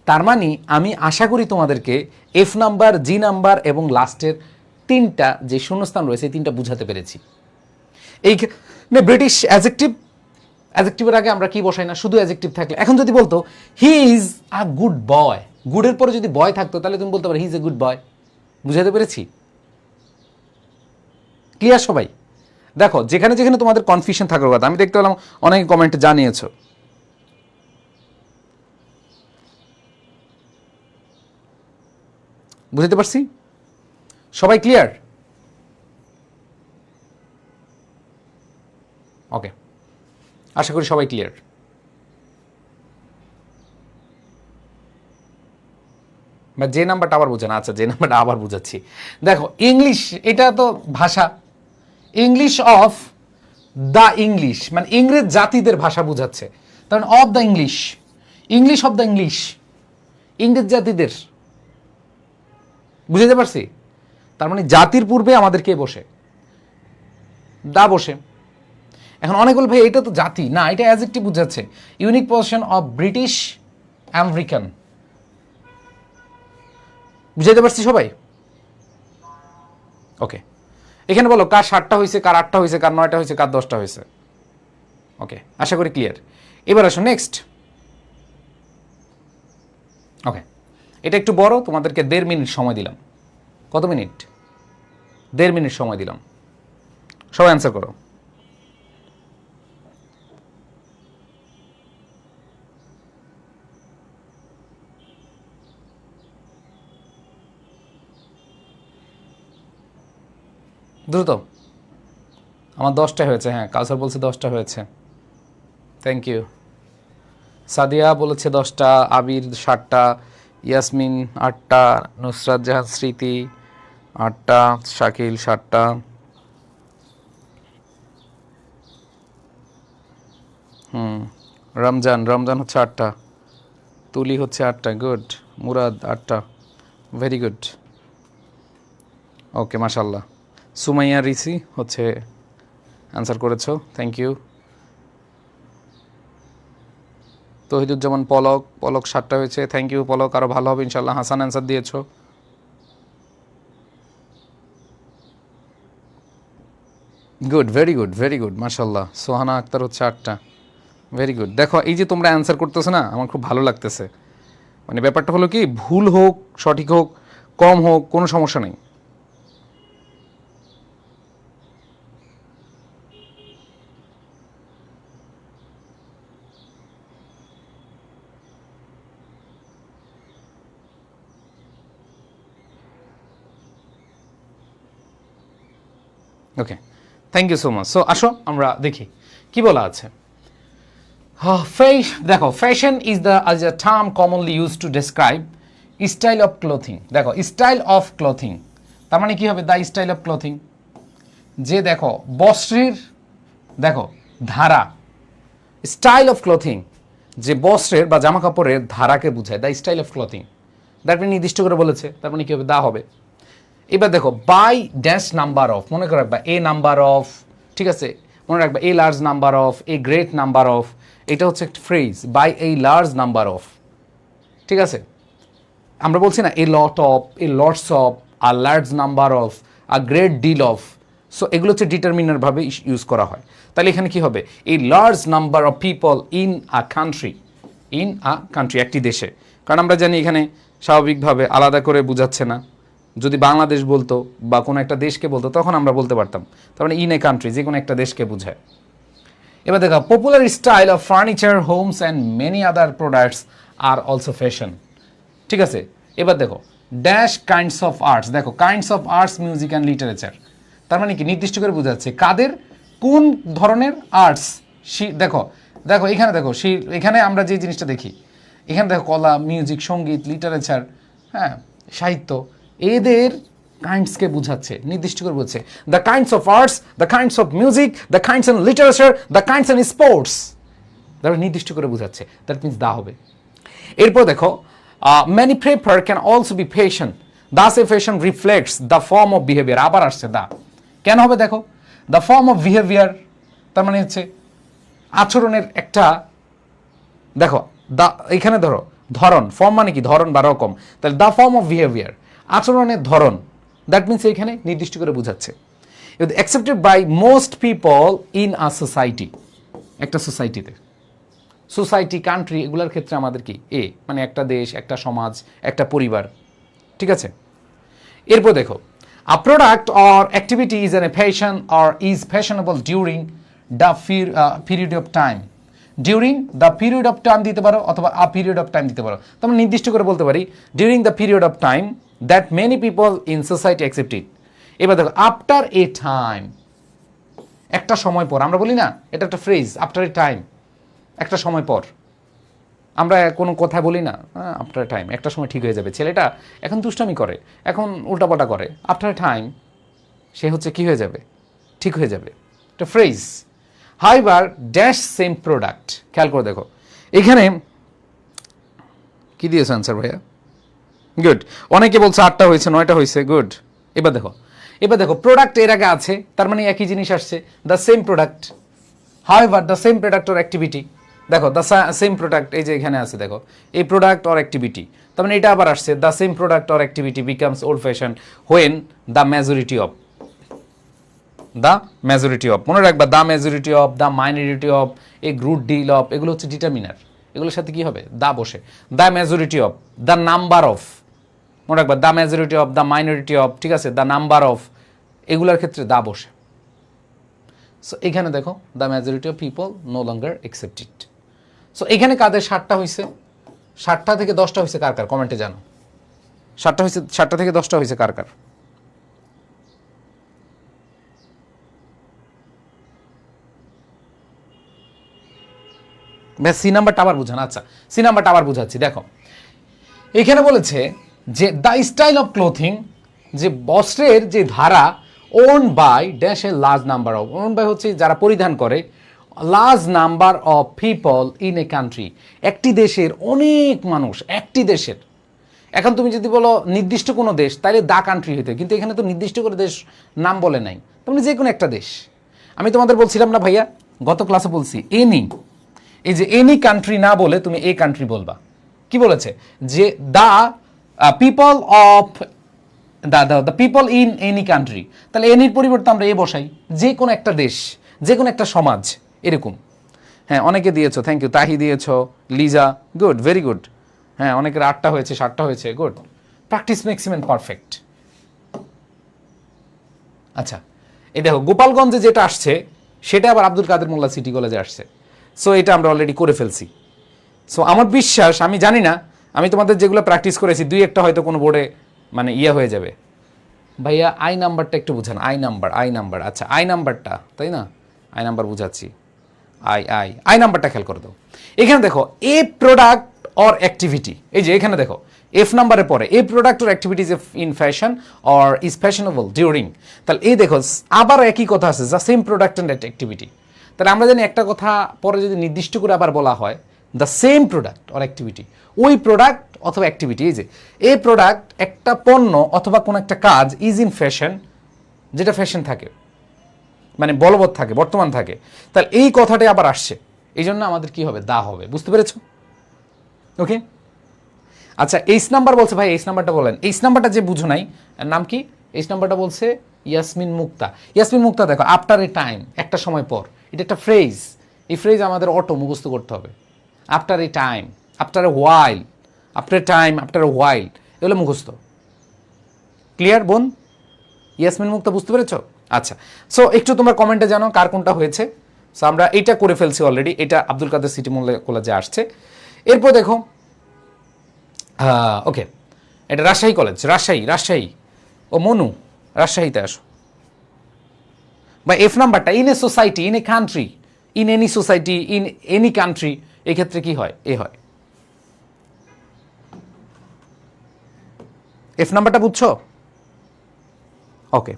তার মানে আমি আশা করি তোমাদেরকে এফ নাম্বার, জি নাম্বার এবং লাস্টের 3টা যে শূন্যস্থান রয়েছে এই 3টা বুঝাতে পেরেছি। এই ব্রিটিশ অ্যাডজেক্টিভ, অ্যাডজেক্টিভের আগে আমরা কি বসাই না, শুধু অ্যাডজেক্টিভ থাকলে। এখন যদি বলতো he is a good boy, গুডের পরে যদি বয় থাকতো তাহলে তুমি বলতে পারো he is a good boy. বুঝাতে পেরেছি? ক্লিয়ার সবাই? দেখো যেখানে যেখানে তোমাদের কনফিউশন থাকার কথা, আমি দেখতে পেলাম অনেকে কমেন্টে জানিয়েছো। বুঝতে পারছি? সবাই ক্লিয়ার? ওকে, আশা করি সবাই ক্লিয়ার। বা যে নাম্বারটা আবার বোঝে না, আচ্ছা যে নাম্বারটা আবার বুঝাচ্ছি। দেখো ইংলিশ, এটা তো ভাষা, ইংলিশ অফ দ্য ইংলিশ মানে ইংরেজ জাতিদের ভাষা বুঝাচ্ছে, কারণ of the English, English of the English, ইংরেজ জাতিদের। বুঝতে পারছি? তার মানে জাতির পূর্বে আমাদের কে বসে, দা বসে। এখন অনেক বল ভাই এটা তো জাতি না, এটা অ্যাডজেক্টিভ বুঝাচ্ছে, unique position of British American. বুঝাইতে পারছি সবাই? ওকে, এখানে বলো কার 7টা হয়েছে, কার 8টা হয়েছে, কার 9টা হয়েছে, কার 10টা হয়েছে। ওকে, আশা করি ক্লিয়ার। এবার আসো নেক্সট। ওকে, এটা একটু বড়, তোমাদেরকে 1.5 মিনিট সময় দিলাম। কত মিনিট? 1.5 মিনিট সময় দিলাম। সবাই অ্যান্সার করো। দ্রুত। আমার 10টা হয়েছে। হ্যাঁ, কাউসার বলছে 10টা হয়েছে। Thank you. সাদিয়া বলেছে 10টা, আবির 7টা, ইয়াসমিন 8টা, নুসরাত জাহান, স্মৃতি 8টা, শাকিল 7টা, রমজান হচ্ছে 8টা, তুলি হচ্ছে 8টা, গুড। মুরাদ 8টা, ভেরি গুড, ওকে মাশাল্লাহ। সুমাইয়া রিসি হচ্ছে অ্যান্সার করেছো, থ্যাংক ইউ। তহিদুজ্জামান পলক 7টা হয়েছে, থ্যাংক ইউ পলক, আরও ভালো হবে ইনশাল্লাহ। হাসান অ্যান্সার দিয়েছো, গুড, ভেরি গুড মাশাল্লাহ। সোহানা আক্তার হচ্ছে 8টা, ভেরি গুড। দেখো এই যে তোমরা অ্যান্সার করতেছো না, আমার খুব ভালো লাগতেছে। মানে ব্যাপারটা হলো কি, ভুল হোক সঠিক হোক কম হোক কোনো সমস্যা নেই। Okay, thank you so much. So আসো আমরা দেখি কি বলা আছে। দেখো, fashion is the term commonly use to describe style of clothing. দেখো স্টাইল অফ ক্লোথিং তার মানে কি হবে, দ্য স্টাইল অফ ক্লোথিং, যে দেখো বস্ত্রের দেখো ধারা, স্টাইল অফ ক্লোথিং যে বস্ত্রের বা জামা কাপড়ের ধারাকে বোঝায়, দ্য স্টাইল অফ ক্লোথিং। তারপরে নির্দিষ্ট করে বলেছে, তার মানে কি হবে, দা হবে। এবার দেখো বাই ড্যাশ নাম্বার অফ, মনে করে রাখবা এ নাম্বার অফ, ঠিক আছে, মনে রাখবা a large number of, a great number of, এটা হচ্ছে একটা phrase, by a large number of, ঠিক আছে। আমরা বলছি না a lot of, a lots of, a large number of, a great deal of. So এগুলো হচ্ছে ডিটারমিনার ভাবে ইউজ করা হয়। তাহলে এখানে কি হবে, এ large number of people in a country, in a country একটি দেশে। কারণ আমরা জানি এখানে স্বাভাবিকভাবে আলাদা করে বুঝাচ্ছে না, যদি বাংলাদেশ বলতো বা কোনো একটা দেশকে বলতো তখন আমরা বলতে পারতাম, তার মানে ইন এ কান্ট্রি যে কোনো একটা দেশকে বোঝায়। এবার দেখো popular style of furniture, Holmes and many other products are also fashion, ঠিক আছে। এবার দেখো ড্যাশ কাইন্ডস অফ আর্টস, দেখো kinds of arts, music and literature, তার মানে কি নির্দিষ্ট করে বোঝাচ্ছে কাদের কোন ধরনের আর্টস। দেখো দেখো এখানে দেখো এখানে আমরা যে জিনিসটা দেখি, এখানে দেখো কলা, মিউজিক, সঙ্গীত, লিটারেচার, হ্যাঁ সাহিত্য, এদের কাইন্ডসকে বোঝাচ্ছে, নির্দিষ্ট করে বলছে the kinds of arts, the kinds of music, the kinds and literature, the kinds and sports, তারপরে নির্দিষ্ট করে বোঝাচ্ছে, দ্যাট মিনস দা হবে। এরপর দেখো many prefer can also be fashion, thus a fashion reflects the form of behaviour, আবার আসছে দা, কেন হবে দেখো দ্য ফর্ম অফ বিহেভিয়ার, তার মানে হচ্ছে আচরণের একটা, দেখো দা এখানে ধরো ধরন, ফর্ম মানে কি ধরন বা রকম, তাহলে দ্য ফর্ম অফ বিহেভিয়ার আচরণের ধরন, দ্যাট মিনস এখানে নির্দিষ্ট করে বোঝাচ্ছে। Accepted by most people in a society, একটা সোসাইটিতে, সোসাইটি, কান্ট্রি এগুলোর ক্ষেত্রে আমাদের কি এ মানে একটা দেশ, একটা সমাজ, একটা পরিবার, ঠিক আছে। এরপর দেখো a product or activity is in a fashion or is fashionable during the period of time, during the period of time দিতে পারো অথবা আ পিরিয়ড অফ টাইম দিতে পারো, তোমরা নির্দিষ্ট করে বলতে পারি during the period of time that many people in society accept it. এবার দেখো আফটার এ টাইম, একটা সময় পর, আমরা বলি না এটা একটা ফ্রেজ, আফটার এ টাইম, একটা সময় পর, আমরা কোনো কথা বলি না আফটার টাইম, একটা সময় ঠিক হয়ে যাবে, ছেলেটা এখন দুষ্টামি করে, এখন উল্টাপাল্টা করে, আফটার টাইম সে হচ্ছে কি হয়ে যাবে, ঠিক হয়ে যাবে, একটা ফ্রেজ। হাইবার ড্যাশ সেম প্রোডাক্ট, খেয়াল করে দেখো এখানে কি দিয়েছে আনসার ভাইয়া, গুড। অনেকে বলছে 8টা হয়েছে, 9টা হয়েছে, গুড। এবার দেখো প্রোডাক্ট এর আগে আছে, তার মানে একই জিনিস আসছে, the same product. However the same product or activity, দেখো দ্য সেম প্রোডাক্ট এই যে এখানে আছে, দেখো এই প্রোডাক্ট অর অ্যাক্টিভিটি, তার মানে এটা আবার আসছে the same product or activity becomes old fashion when the majority of, the majority of, মনে রাখবা the majority of, the minority of, a group deal of, এগুলো হচ্ছে ডিটারমিনার, এগুলোর সাথে কি হবে দা বসে, the majority of, the number of, মনে রাখবা the majority of, the minority of, ঠিক আছে, দ্য নাম্বার অফ, এগুলোর ক্ষেত্রে দা বসে। সো এখানে দেখো the majority of people no longer accept it. So এখানে কাদের 7টা হয়েছে, 7টা থেকে 10টা হয়েছে কার কার, কমেন্টে জানো। 7টা হয়েছে, 7টা থেকে 10টা হয়েছে কার কার। সি নাম্বারটা আবার বুঝান, আচ্ছা সি নাম্বারটা আবার বুঝাচ্ছি। দেখো এখানে বলেছে যে দ্য স্টাইল অফ ক্লোথিং যে বস্ত্রের যে ধারা own by dash a large number of, own by হচ্ছে যারা পরিধান করে, large number of people in a country, একটি দেশের অনেক মানুষ, একটি দেশের। এখন তুমি যদি বলো নির্দিষ্ট কোনো দেশ, তাহলে দা কান্ট্রি হইতে, কিন্তু এখানে তো নির্দিষ্ট করে দেশ নাম বলে নাই, তার যে কোনো একটা দেশ। আমি তোমাদের বলছিলাম না ভাইয়া, গত ক্লাসে বলছি এনি, এই যে এনি কান্ট্রি না বলে তুমি এ কান্ট্রি বলবা। কি বলেছে যে the people of the people in any country, তাহলে এনির পরিবর্তে আমরা এ বসাই, যে কোনো একটা দেশ, যে কোনো একটা সমাজ, এরকম। হ্যাঁ, অনেকে দিয়েছো, থ্যাংক ইউ। তাহি দিয়েছো, লিজা, গুড, ভেরি গুড। হ্যাঁ, অনেকের 8টা হয়েছে, 7টা হয়েছে, গুড। Practice maximum perfect. আচ্ছা, এই দেখো গোপালগঞ্জে যেটা আসছে সেটা আবার আব্দুল কাদের মোল্লা সিটি কলেজে আসছে। সো এটা আমরা অলরেডি করে ফেলছি। সো আমার বিশ্বাস, আমি জানি না, আমি তোমাদের যেগুলো প্র্যাকটিস করেছি 2-1টা হয়তো কোনো বোর্ডে মানে ইয়ে হয়ে যাবে। ভাইয়া আই নাম্বারটা একটু বুঝান, আই নাম্বার, আচ্ছা আই নাম্বারটা, তাই না? আই নাম্বার বুঝাচ্ছি, আই নাম্বারটা খেয়াল করে দাও। এখানে দেখো এ প্রোডাক্ট অর অ্যাক্টিভিটি, এই যে এখানে দেখো এফ নাম্বারে পরে a product or activities in fashion or is fashionable during, তাহলে এই দেখো আবার একই কথা আছে, the same product and activity. তাহলে আমরা জানি একটা কথা পরে যদি নির্দিষ্ট করে আবার বলা হয় the same product or activity, ওই প্রোডাক্ট অথবা অ্যাক্টিভিটি, এই যে এই প্রোডাক্ট একটা পণ্য অথবা কোনো একটা কাজ ইজ ইন ফ্যাশন, যেটা ফ্যাশন থাকে মানে বলবৎ থাকে, বর্তমান থাকে, তাহলে এই কথাটাই আবার আসছে, এই জন্য আমাদের কি হবে, দা হবে। বুঝতে পেরেছো? ওকে, আচ্ছা এইচ নাম্বার বলছে, ভাই এইচ নাম্বারটা বলেন। এইচ নাম্বারটা যে বুঝো নাই, নাম কি? এইচ নাম্বারটা বলছে ইয়াসমিন মুক্তা। ইয়াসমিন মুক্তা দেখো, আফটার এ টাইম, একটা সময় পর, এটা একটা ফ্রেজ। এই ফ্রেজ আমাদের অটো মুখস্থ করতে হবে। After a time, after a while, after a time, after a while, এগুলো মুখস্থ। ক্লিয়ার বোন? ইয়াসমিন মুক্তা বুঝতে পেরেছো? আচ্ছা, সো একটু তোমরা কমেন্টে জানো কার কোনটা হয়েছে। সো আমরা এইটা করে ফেলছি অলরেডি, এটা আব্দুল কাদের সিটি মোল্লা কলেজে আসছে। এরপর দেখো ওকে, এটা রাজশাহী কলেজ, রাজশাহী। ও মনু, রাজশাহীতে আসো। বা এফ নাম্বারটা in a society, in a country, in any society, in any country, এক্ষেত্রে কি হয়? এ হয়। এফ নাম্বারটা বুঝছো? ওকে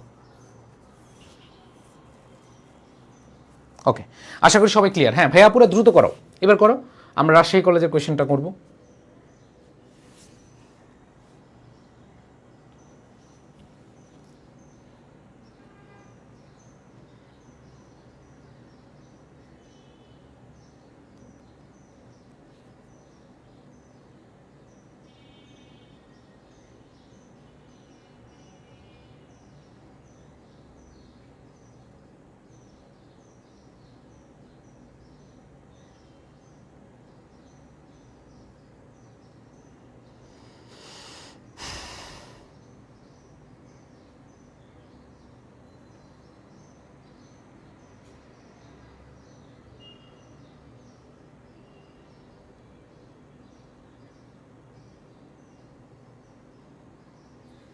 ওকে, আশা করি সবাই ক্লিয়ার। হ্যাঁ ভাইয়া, পুরো দ্রুত করো, এবার করো। আমরা রাজশাহী কলেজের কোয়েশ্চেনটা করবো।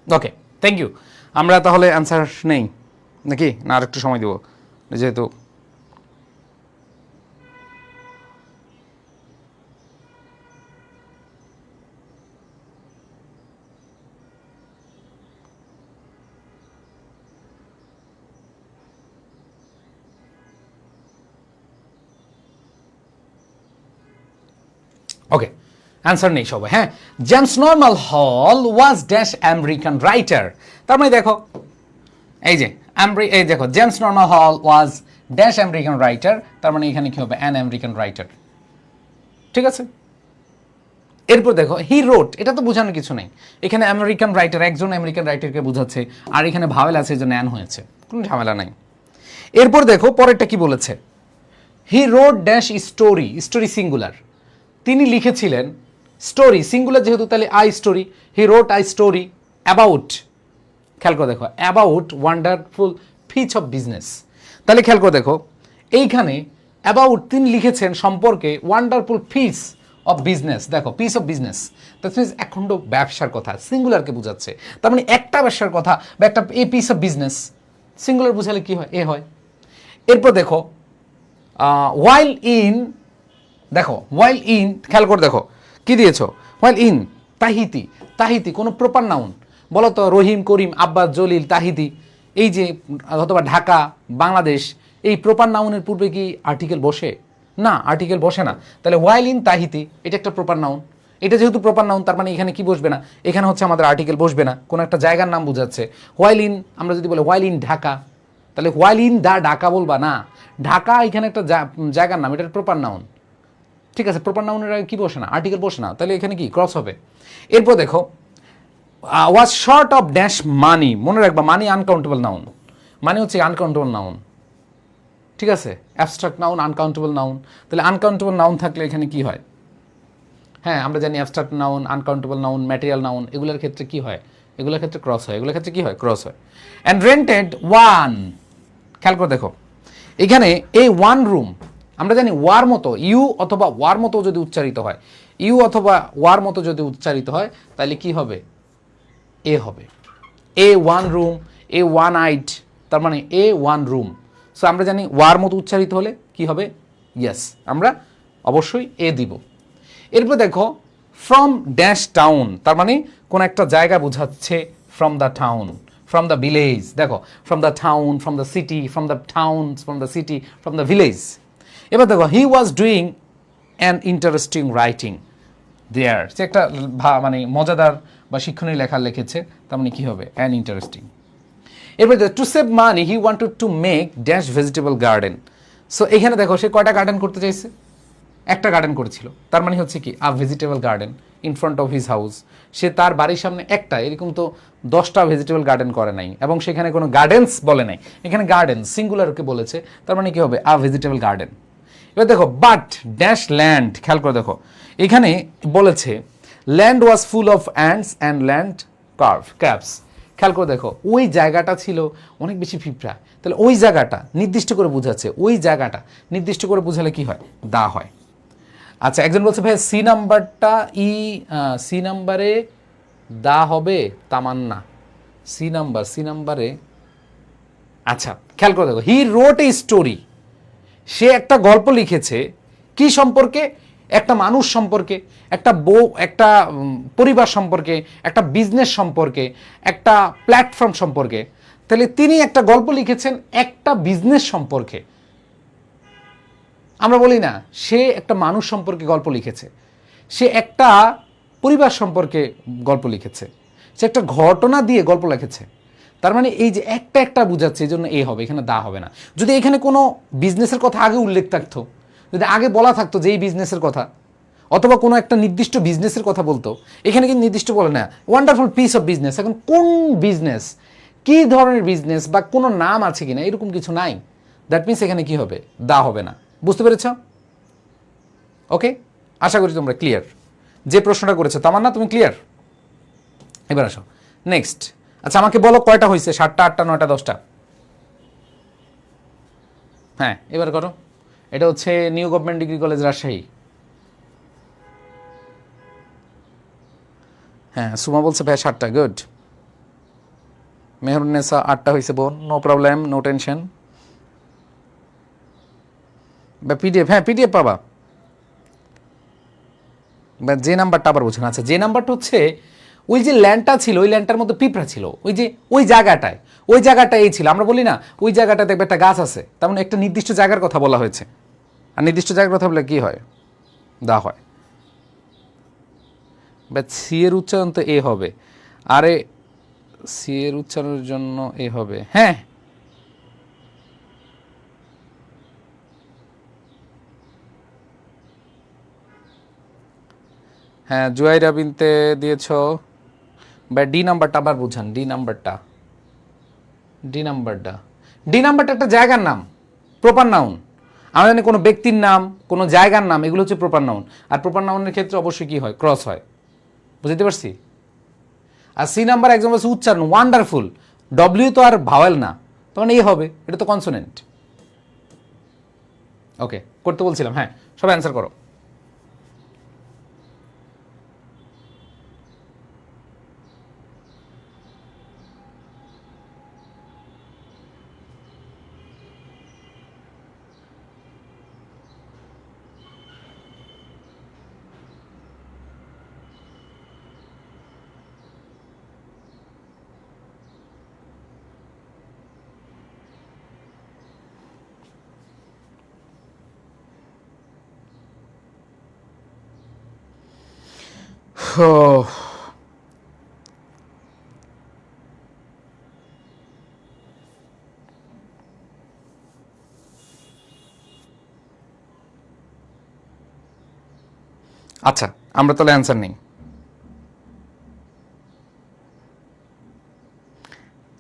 ওকে, থ্যাংক ইউ। আমরা তাহলে অ্যান্সার নেই নাকি, না আর একটু সময় দেবো যেহেতু? ওকে, অ্যান্সার নেই সবাই। হ্যাঁ, জেমস নরমাল হল ওয়াজ ড্যাশ আমেরিকান রাইটার। তার মানে দেখো এই যে এই দেখো জেমস নরমাল হল ওয়াজ ড্যাশ আমেরিকান রাইটার, তার মানে এখানে কি হবে? An American writer. ঠিক আছে, এরপর দেখো হি রোট, এটা তো বোঝানোর কিছু নেই, এখানে আমেরিকান রাইটার, একজন আমেরিকান রাইটারকে বোঝাচ্ছে, আর এখানে ভাওয়েল আছে এই জন্য অ্যান হয়েছে, কোনো ঝামেলা নাই। এরপর দেখো পরেরটা কি বলেছে, he wrote dash story, story singular, তিনি লিখেছিলেন স্টোরি, সিঙ্গুলার যেহেতু তাহলে I story, he wrote I story about, খেয়াল করে দেখো about wonderful pitch of business, তাহলে খেয়াল করে দেখো এইখানে অ্যাবাউট তিনি লিখেছেন সম্পর্কে ওয়ান্ডারফুল ফিচ অফ বিজনেস, দেখো piece of business, that means একখণ্ড ব্যবসার কথা, সিঙ্গুলারকে বোঝাচ্ছে, তার মানে একটা ব্যবসার কথা বা একটা a piece of business, singular বুঝালে কি হয়? এ হয়। এরপর দেখো ওয়াইল ইন, দেখো ওয়াইল ইন, খেয়াল করে দেখো কি দিয়েছো, ওয়াইল ইন তাহিতি, তাহিতি কোনো প্রপার নাউন, বলো তো রহিম, করিম, আব্বাস, জলিল, তাহিদি, এই যে অথবা ঢাকা, বাংলাদেশ, এই প্রপার নাউনের পূর্বে কি আর্টিকেল বসে? না, আর্টিকেল বসে না। তাহলে ওয়াইল ইন তাহিতি এটা একটা প্রপার নাউন। এটা যেহেতু প্রপার নাউন, তার মানে এখানে কি বসবে না? এখানে হচ্ছে আমাদের আর্টিকেল বসবে না, কোনো একটা জায়গার নাম বোঝাচ্ছে। ওয়াইল ইন, আমরা যদি বলি ওয়াইল ইন ঢাকা, তাহলে ওয়াইল ইন দা ঢাকা বলবা না। ঢাকা এখানে একটা জায়গার নাম, এটার প্রপার নাউন। ঠিক আছে, প্রপার নাউনের আগে কি বসে না? আর্টিকেল বসে না, তাহলে এখানে কি ক্রস হবে। এরপর দেখো ওয়াজ শর্ট অফ ড্যাশ মানি, মনে রাখবা মানি আনকাউন্টেবল নাউন, মানি হচ্ছে আনকাউন্টেবল নাউন। ঠিক আছে, অ্যাবস্ট্রাক্ট নাউন, আনকাউন্টেবল নাউন। তাহলে আনকাউন্টেবল নাউন থাকলে এখানে কি হয়? হ্যাঁ, আমরা জানি abstract noun, uncountable noun, material noun, এগুলোর ক্ষেত্রে কি হয়? এগুলোর ক্ষেত্রে ক্রস হয়। এগুলোর ক্ষেত্রে কি হয়? ক্রস হয়। অ্যান্ড রেন্টেড ওয়ান, খেয়াল করে দেখো এখানে এই ওয়ান রুম, আমরা জানি ওয়ার মতো, ইউ অথবা ওয়ার মতো যদি উচ্চারিত হয়, ইউ অথবা ওয়ার মতো যদি উচ্চারিত হয়, তাহলে কি হবে? এ হবে। এ ওয়ান রুম, এ ওয়ান আইট, তার মানে এ ওয়ান রুম। সো আমরা জানি ওয়ার মতো উচ্চারিত হলে কি হবে? ইয়েস, আমরা অবশ্যই এ দিব। এরপর দেখো ফ্রম ড্যাশ টাউন, তার মানে কোন একটা জায়গা বোঝাচ্ছে। From the town, from the village, দেখো from the town, from the city, from the town, from the city, from the village. এবার দেখো he was doing an interesting writing there, সে একটা মানে মজাদার বা শিক্ষণীয় লেখা লিখেছে, তার মানে কি হবে? An interesting. এরপর to save money he wanted to make dash vegetable garden. So এখানে দেখো সে কয়টা গার্ডেন করতে চাইছে? একটা গার্ডেন করেছিল, তার মানে হচ্ছে কি a vegetable garden in front of his house. সে তার বাড়ির সামনে একটা, এরকম তো 10টা ভেজিটেবল গার্ডেন করে নাই, এবং সেখানে কোনো গার্ডেন্স বলে নাই, এখানে গার্ডেন সিঙ্গুলারকে বলেছে, তার মানে কি হবে? আ ভেজিটেবল গার্ডেন। এবার দেখো বাট ড্যাশ ল্যান্ড, খেয়াল করে দেখো এখানে বলেছে land was full of ants and land caps. খেয়াল করে দেখো ওই জায়গাটা ছিল অনেক বেশি পিঁপড়া, তাহলে ওই জায়গাটা নির্দিষ্ট করে বোঝাচ্ছে, ওই জায়গাটা নির্দিষ্ট করে বোঝালে কি হয়? দা হয়। আচ্ছা, একজন বলছে ভাই সি নাম্বারটা সি নাম্বারে দা হবে তামান্না, সি নাম্বারে। আচ্ছা, খেয়াল করে দেখো হি রোট এ স্টোরি, সে একটা গল্প লিখেছে কি সম্পর্কে? একটা মানুষ সম্পর্কে, একটা একটা পরিবার সম্পর্কে, একটা বিজনেস সম্পর্কে, একটা প্ল্যাটফর্ম সম্পর্কে। তাহলে তিনি একটা গল্প লিখেছেন একটা বিজনেস সম্পর্কে। আমরা বলি না সে একটা মানুষ সম্পর্কে গল্প লিখেছে, সে একটা পরিবার সম্পর্কে গল্প লিখেছে, সে একটা ঘটনা দিয়ে গল্প লিখেছে। তার মানে এই যে একটা একটা বুঝাচ্ছে, এই জন্য এ হবে, এখানে দা হবে না। যদি এখানে কোনো বিজনেসের কথা আগে উল্লেখ থাকতো, যদি আগে বলা থাকতো যে এই বিজনেসের কথা, অথবা কোনো একটা নির্দিষ্ট বিজনেসের কথা বলতো, এখানে কিন্তু নির্দিষ্ট বলে না ওয়ান্ডারফুল পিস অফ বিজনেস। এখন কোন বিজনেস, কী ধরনের বিজনেস বা কোনো নাম আছে কিনা এরকম কিছু নাই, দ্যাট মিনস এখানে কি হবে? দা হবে না। বুঝতে পেরেছ? ওকে, আশা করি তোমরা ক্লিয়ার। যে প্রশ্নটা করেছে তামান্না, তুমি ক্লিয়ার? এবার আসো নেক্সট। আচ্ছা, আমাকে বলো কয়টা হয়েছে? 7টা, 8টা, 9টা, 10টা? হ্যাঁ, এবার করো। এটা হচ্ছে new government degree college Rajshahi. হ্যাঁ, সুমা বলছে ভাই 7টা, গুড। মেহরুন্নেসা 8টা হয়েছে বোন, নো প্রবলেম, নো টেনশন। বা পিডিএফ, হ্যাঁ পিডিএফ পাবা। বা যে নাম্বারটা আবার বলছেন। আচ্ছা, যে নাম্বারটা হচ্ছে ওই যে ল্যান্ডটা ছিল, ওই ল্যান্ডটার মধ্যে পিঁপড়া ছিল, ওই যে ওই জায়গাটায়, ওই জায়গাটা এই ছিল। আমরা বলি না ওই জায়গাটাতে দেখবে একটা গাছ আছে, তার মানে একটা নির্দিষ্ট জায়গার কথা বলা হয়েছে। আর নির্দিষ্ট জায়গার কথা বলে কি হয়? দা হয়। বা সি এর উচ্চারণ তো এ হবে, আরে সি এর উচ্চারণের জন্য এ হবে। হ্যাঁ, হ্যাঁ জুয়াইরা বিনতে দিয়েছ। বা ডি নাম্বারটা আবার বুঝান, ডি নাম্বারটা, ডি নাম্বারটা, ডি নাম্বারটা একটা জায়গার নাম, প্রপার নাউন। আমরা জানি কোনো ব্যক্তির নাম, কোনো জায়গার নাম, এগুলো হচ্ছে প্রপার নাউন। আর প্রপার নাউনের ক্ষেত্রে অবশ্যই কি হয়? ক্রস হয়। বুঝতে পারছি? আর সি নাম্বার একদম হচ্ছে উচ্চারণ, ওয়ান্ডারফুল। ডব্লিউ তো আর ভাওয়েল না, তখন এই হবে, এটা তো কনসোনেন্ট। ওকে, করতে বলছিলাম। হ্যাঁ, সবাই অ্যান্সার করো। আচ্ছা, আমরা তাহলে অ্যান্সার নেই।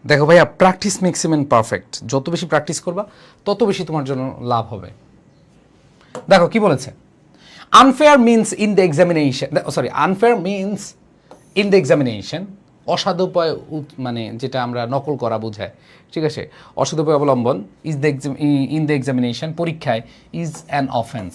দেখো ভাইয়া, practice makes a man perfect. যত বেশি প্র্যাকটিস করবা তত বেশি তোমার জন্য লাভ হবে। দেখো কি বলেছে, unfair means in the examination, sorry, unfair means in the examination, অসাধুপায় মানে যেটা আমরা নকল করা বোঝায়, ঠিক আছে, অসাধুপায় অবলম্বন, is the in the examination, পরীক্ষায়, ইজ অ্যান অফেন্স।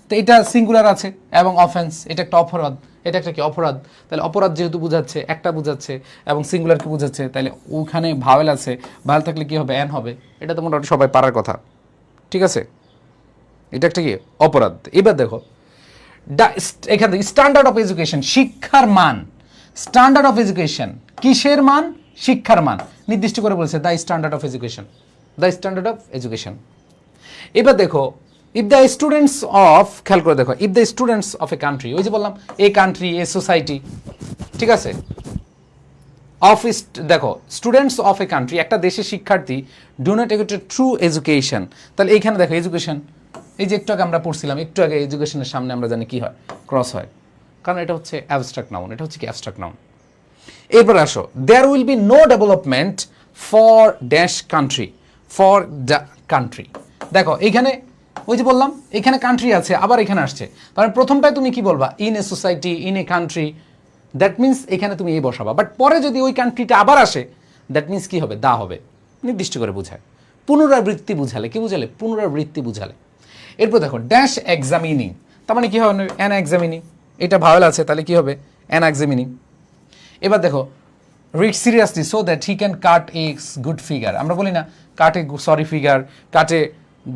তো এটা সিঙ্গুলার আছে এবং অফেন্স এটা একটা অপরাধ, এটা একটা কি অপরাধ, তাহলে অপরাধ যেহেতু বোঝাচ্ছে, একটা বোঝাচ্ছে এবং সিঙ্গুলারকে বোঝাচ্ছে, তাহলে ওখানে ভাওয়েল আছে, ভাওয়েল থাকলে কি হবে, অ্যান হবে। এটা তো মোটামুটি সবাই পারার কথা, ঠিক আছে, এটা একটা কি অপরাধ। এবার দেখো এখানে স্ট্যান্ডার্ড অফ এডুকেশন, শিক্ষার মান, স্ট্যান্ডার্ড অফ এডুকেশন কিসের মান, শিক্ষার মান নির্দিষ্ট করে বলেছে, the standard of education, the standard of education. এবার দেখো, ইফ দ্য স্টুডেন্টস অফ, খেয়াল করে দেখো, if the students of a country, ওই যে বললাম এ কান্ট্রি, এ সোসাইটি, ঠিক আছে, অফ, দেখো স্টুডেন্টস অফ এ কান্ট্রি, একটা দেশের শিক্ষার্থী, do not get a true education, তাহলে এইখানে দেখো এডুকেশন, এই যে একটু আগে আমরা পড়ছিলাম, একটু আগে এডুকেশনের সামনে আমরা জানি কি হয়, ক্রস হয়, কারণ এটা হচ্ছে অ্যাবস্ট্রাক্ট নাউন, এটা হচ্ছে কি অ্যাবস্ট্রাক্ট নাউন। এরপর আসো, there will be no development for dash country, for the country. দেখো এইখানে ওই যে বললাম এখানে কান্ট্রি আছে, আবার এখানে আসছে, কারণ প্রথমটায় তুমি কি বলবা, in a society, in a country, that means এখানে তুমি এই বসাবা, বাট পরে যদি ওই কান্ট্রিটা আবার আসে, দ্যাট মিনস কি হবে, দা হবে, নির্দিষ্ট করে বোঝায়, পুনরাবৃত্তি বুঝালে, কি বুঝালে, পুনরাবৃত্তি বুঝালে। এরপর দেখো ড্যাশ এক্সামিনিং, তার মানে কি হবে, অ্যান এক্সামিনিং, এটা ভাওয়েল আছে, তাহলে কি হবে, অ্যান এক্সামিনিং। এবার দেখো read seriously so that he can cut a good figure, আমরা বলি না cut a sorry figure, cut a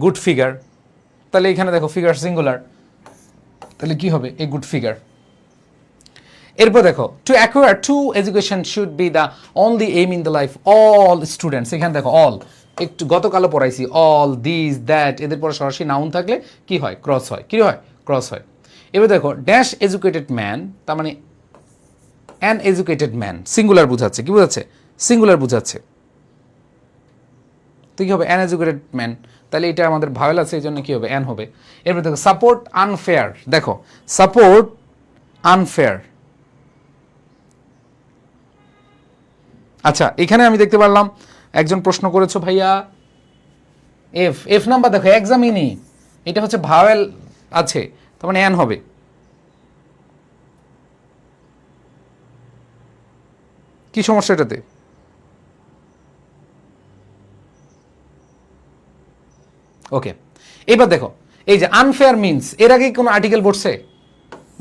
good figure, তাহলে এখানে দেখো ফিগার সিঙ্গুলার, তাহলে কি হবে, এ গুড ফিগার। এরপর দেখো to acquire two education should be the only aim in the life all students, এখানে দেখো অল, একটু গতকালও পড়াইছি, অল, দিস, দ্যাট, এদের পরে সরাসরি নাউন থাকলে কি হয়, ক্রস হয়, কি হয়, ক্রস হয়। এবার দেখো ড্যাশ এডুকেটেড ম্যান, তার মানে অ্যান এডুকেটেড ম্যান, সিঙ্গুলার বুঝাচ্ছে, কি বুঝাচ্ছে, সিঙ্গুলার বুঝাচ্ছে, তো কি হবে, অ্যান এডুকেটেড ম্যান, তাহলে এটা আমাদের ভাওয়েল আছে, এই জন্য কি হবে, অ্যান হবে। এরপর দেখো সাপোর্ট আনফেয়ার, দেখো সাপোর্ট আনফেয়ার, আচ্ছা এখানে আমি দেখতে পারলাম একজন প্রশ্ন করেছো ভাইয়া, এফ, এফ নাম্বার দেখো এক্সামিনি, এটা হচ্ছে ভাওয়েল আছে, তার মানে অ্যান হবে। কি সমস্যা এটাতে, ওকে। এবার দেখো এই যে আনফেয়ার মিনস, এর আগে কোনো আর্টিকেল পড়ছে,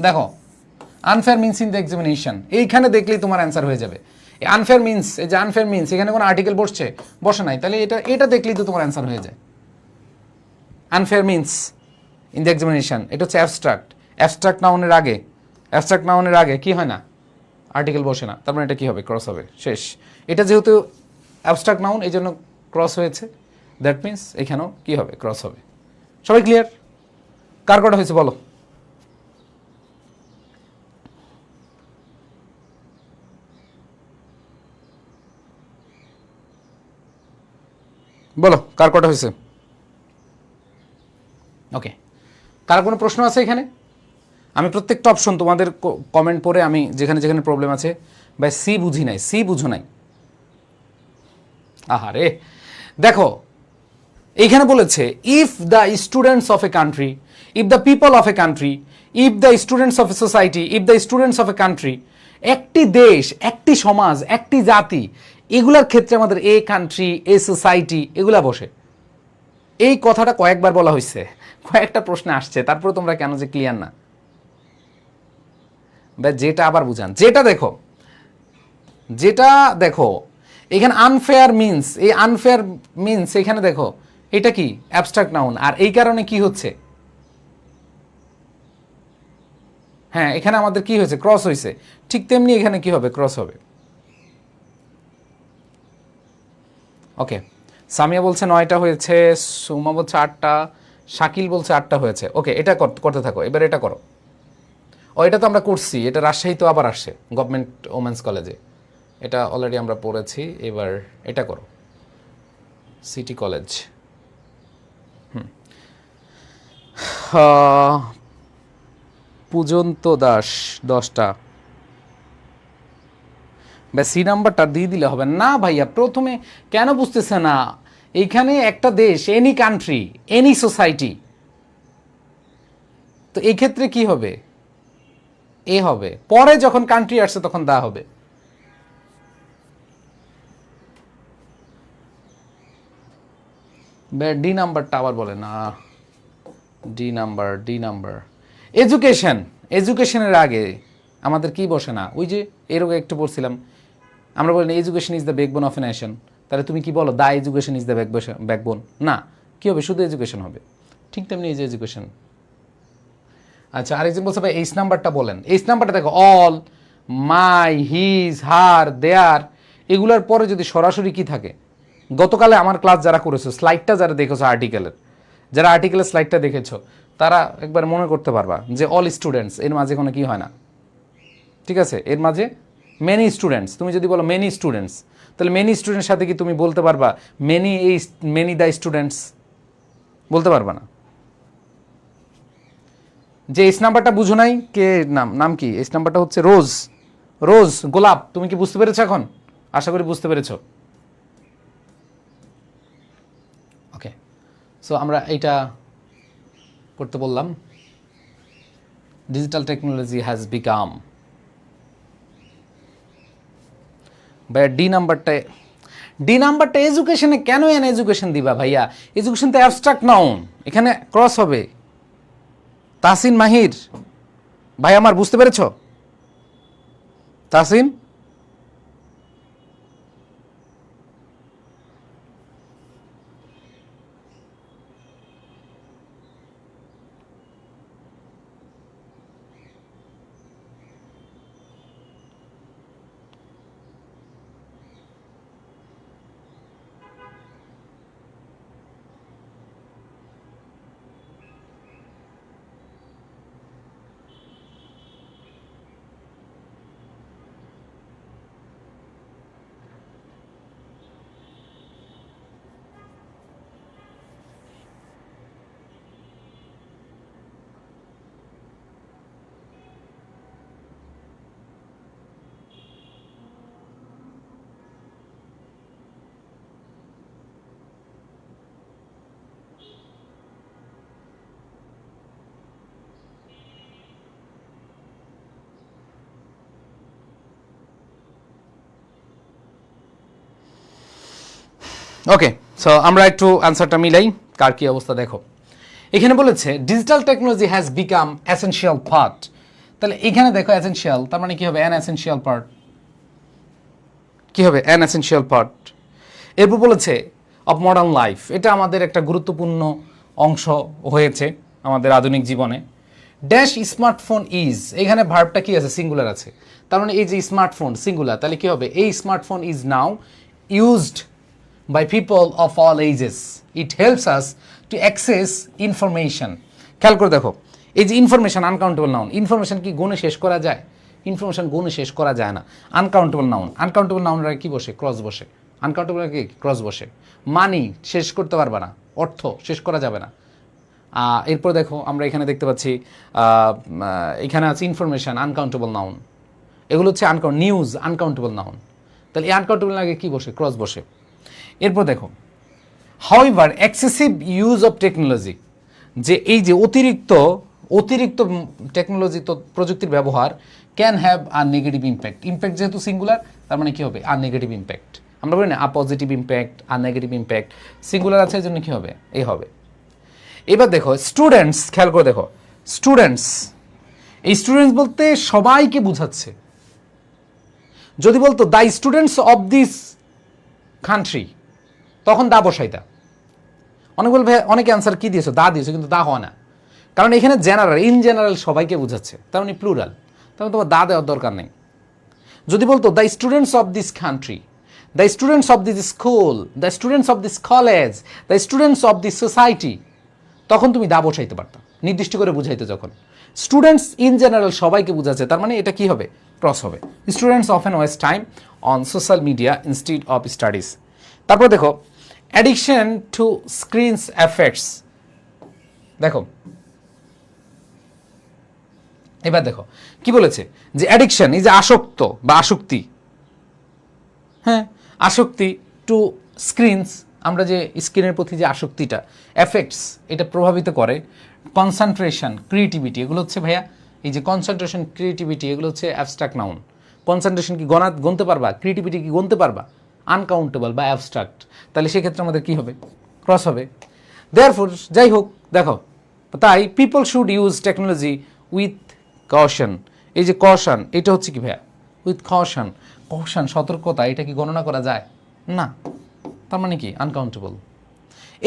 দেখো unfair means in the examination, এইখানে দেখলেই তোমার অ্যান্সার হয়ে যাবে। আনফেয়ার মিনস, এই যে আনফেয়ার মিনস, এখানে কোনো আর্টিকেল বসছে, বসে নাই, তাহলে এটা এটা দেখলেই তো তোমার অ্যান্সার হয়ে যায়। Unfair means in the examination, এটা হচ্ছে অ্যাবস্ট্রাক্ট, অ্যাবস্ট্রাক্ট নাউনের আগে, অ্যাবস্ট্রাক্ট নাউনের আগে কি হয় না, আর্টিকেল বসে না, তার মানে এটা কি হবে, ক্রস হবে, শেষ। এটা যেহেতু অ্যাবস্ট্রাক্ট নাউন এই জন্য ক্রস হয়েছে, দ্যাট মিনস এখানেও কি হবে, ক্রস হবে। সবাই ক্লিয়ার? কার কটা হয়েছে বলো, বলো কার কটা হয়েছে, ওকে। কার কোনো প্রশ্ন আছে এখানে? আমি প্রত্যেকটা অপশন তোমাদের কমেন্ট পড়ে আমি যেখানে যেখানে প্রবলেম আছে, ভাই সি বুঝি নাই, সি বুঝো নাই, আহারে। দেখো এইখানে বলেছে if the students of a country, if the people of a country, if the students of a society, if the students of A country, একটি দেশ, একটি সমাজ, একটি জাতি, এগুলার ক্ষেত্রে আমাদের এ কান্ট্রি, এ সোসাইটি এগুলা বসে। এই কথাটা কয়েকবার বলা হয়েছে, কয়েকটা প্রশ্নে আসছে, তারপরে তোমরা কেন যে ক্লিয়ার না, যেটা আবার বুঝান, যেটা দেখো, যেটা দেখো এখানে আনফেয়ার মিনস, এই আনফেয়ার মিনস এখানে দেখো এটা কি অ্যাবস্ট্রাক্ট নাউন, আর এই কারণে কি হচ্ছে, হ্যাঁ এখানে আমাদের কি হয়েছে, ক্রস হয়েছে, ঠিক তেমনি এখানে কি হবে, ক্রস হবে। ওকে, সামিয়া বলছে 9টা হয়েছে, সুমা বলছে 8টা, শাকিল বলছে 8টা হয়েছে, ওকে এটা করতে থাকো, এবার এটা করো। ও এটা তো আমরা করছি, এটা রাজশাহী তো আবার আসছে গভর্নমেন্ট ওমেন্স কলেজে, এটা অলরেডি আমরা পড়েছি। এবার এটা করো, সিটি কলেজ। পূজন্ত দাস 10টা। সি নাম্বারটা দিয়ে দিলে হবে না ভাইয়া? প্রথমে কেন বুঝতেছে না? এইখানে একটা দেশ, এনি কান্ট্রি, এনি সোসাইটি, তো এই ক্ষেত্রে কি হবে? এ হবে, পরে যখন কান্ট্রি আসছে তখন দা হবে। ডি নাম্বারটা আবার বলে না, ডি নাম্বার এডুকেশন। এডুকেশনের আগে আমাদের কি বসে না? ওই যে এরকম একটু পড়ছিলাম, আমরা বলি education is the backbone of a nation. তাহলে তুমি কি বলো? দা এডুকেশন ইজ দ্য ব্যাকবোন? না, কি হবে? শুধু এডুকেশন হবে। ঠিক তেমনি এই যে এডুকেশন। আচ্ছা, আরেকজন বলছে ভাই এইচ নাম্বারটা বলেন। এইচ নাম্বারটা দেখো, অল, মাই, হিজ, হার, দেয়ার, এগুলোর পরে যদি সরাসরি কি থাকে? গতকালে আমার ক্লাস যারা করেছো, স্লাইডটা যারা দেখেছো আর্টিকেলের, যারা আর্টিকেলের স্লাইডটা দেখেছো, তারা একবার মনে করতে পারবা যে অল স্টুডেন্টস, এর মাঝে কোনো কি হয় না, ঠিক আছে? এর মাঝে মেনি স্টুডেন্টস। তুমি যদি বলো মেনি স্টুডেন্টস, তাহলে মেনি স্টুডেন্টস সাথে কি তুমি বলতে পারবা মেনি দ্য স্টুডেন্টস? বলতে পারবা না। যে এস নাম্বারটা বুঝো নাই, কে নাম কি? এস নাম্বারটা হচ্ছে রোজ। রোজ, গোলাপ। তুমি কি বুঝতে পেরেছো এখন? আশা করি বুঝতে পেরেছো। ওকে, সো আমরা এইটা করতে বললাম। Digital technology has become. ভাইয়া ডি নাম্বারটা এডুকেশনে কেন এডুকেশন দিবা ভাইয়া? এডুকেশন তো অ্যাবস্ট্রাক্ট নাউন, এখানে ক্রস হবে। তাসিন মাহির ভাই আমার, বুঝতে পেরেছ? তাসিন, ওকে, সো আমরা একটু অ্যান্সারটা মিলাই, কার কি অবস্থা দেখো। এখানে বলেছে digital technology has become essential part. তাহলে এখানে দেখো এসেনশিয়াল, তার মানে কি হবে? An essential part. কি হবে? An essential part. এরপর বলেছে অফ মডার্ন লাইফ, এটা আমাদের একটা গুরুত্বপূর্ণ অংশ হয়েছে আমাদের আধুনিক জীবনে। ড্যাশ স্মার্টফোন ইজ, এখানে ভার্বটা কি আছে? সিঙ্গুলার আছে। তার মানে এই যে স্মার্টফোন সিঙ্গুলার, তাহলে কি হবে? এই smartphone is now used by people of all ages. It helps us to access information. খেয়াল করে দেখো, এই যে ইনফরমেশন, আনকাউন্টেবল নাউন। ইনফরমেশন কি গুণে শেষ করা যায়? ইনফরমেশন গুণে শেষ করা যায় না। আনকাউন্টেবল নাউন, আনকাউন্টেবল নাউনরা কি বসে? ক্রস বসে। আনকাউন্টেবল কি? ক্রস বসে। মানি শেষ করতে পারবে না, অর্থ শেষ করা যাবে না। এরপর দেখো আমরা এখানে দেখতে পাচ্ছি এখানে আছে ইনফরমেশন, আনকাউন্টেবল নাউন। এগুলো হচ্ছে নিউজ, আনকাউন্টেবল নাউন। তাহলে এই আনকাউন্টেবল আগে কি বসে? ক্রস বসে। এরপর দেখো, however excessive use of technology, যে এই যে অতিরিক্ত টেকনোলজি, তো প্রযুক্তির ব্যবহার, can have a negative impact. Impact যেহেতু সিঙ্গুলার, তার মানে কি হবে? A negative impact. আমরা বলি না আ পজিটিভ ইম্প্যাক্ট, আর নেগেটিভ ইম্প্যাক্ট। সিঙ্গুলার আছে, এই জন্য কি হবে? এই হবে। এবার দেখো স্টুডেন্টস, খেয়াল করে দেখো স্টুডেন্টস, এই স্টুডেন্টস বলতে সবাইকে বুঝাচ্ছে। যদি বলতো the students of this country, তখন দা বসাইতা। অনেক বলবে অনেকে অ্যান্সার কি দিয়েছো? দা দিয়েছো, কিন্তু দা হয় না, কারণ এখানে জেনারেল, ইন জেনারেল সবাইকে বোঝাচ্ছে, তার মানে প্লুরাল, তখন তোমার দা দেওয়ার দরকার নেই। যদি বলতো the students of this country, the students of this school, the students of this college, the students of this society, তখন তুমি দা বসাইতে পারতা, নির্দিষ্ট করে বুঝাইতে যখন। স্টুডেন্টস ইন জেনারেল সবাইকে বোঝাচ্ছে, তার মানে এটা কি হবে? ক্রস হবে। Students often waste time on social media instead of studies. তারপর দেখো অ্যাডিকশন টু স্ক্রিনস এফেক্টস। দেখো এবার দেখো কি বলেছে, যে অ্যাডিকশন এই যে আসক্ত বা আসক্তি, হ্যাঁ আসক্তি টু স্ক্রিনস, আমরা যে স্ক্রিনের প্রতি যে আসক্তিটা, এফেক্টস এটা প্রভাবিত করে কনসেন্ট্রেশন, ক্রিয়েটিভিটি, এগুলো হচ্ছে ভাইয়া এই যে কনসেন্ট্রেশন, ক্রিয়েটিভিটি এগুলো হচ্ছে অ্যাবস্ট্রাক্ট নাউন। কনসেন্ট্রেশন কি গুনতে পারবা, ক্রিয়েটিভিটি কি গুনতে পারবা, আনকাউন্টেবল বা অ্যাবস্ট্রাক্ট, তাহলে সেক্ষেত্রে আমাদের কি হবে? ক্রস হবে। দেয়ারফর যাই হোক দেখো, তাই people should use technology with caution. এই যে কশন এটা হচ্ছে কি ভাইয়া? উইথ কশন, কশন সতর্কতা, এটা কি গণনা করা যায় না, তার মানে কি আনকাউন্টেবল।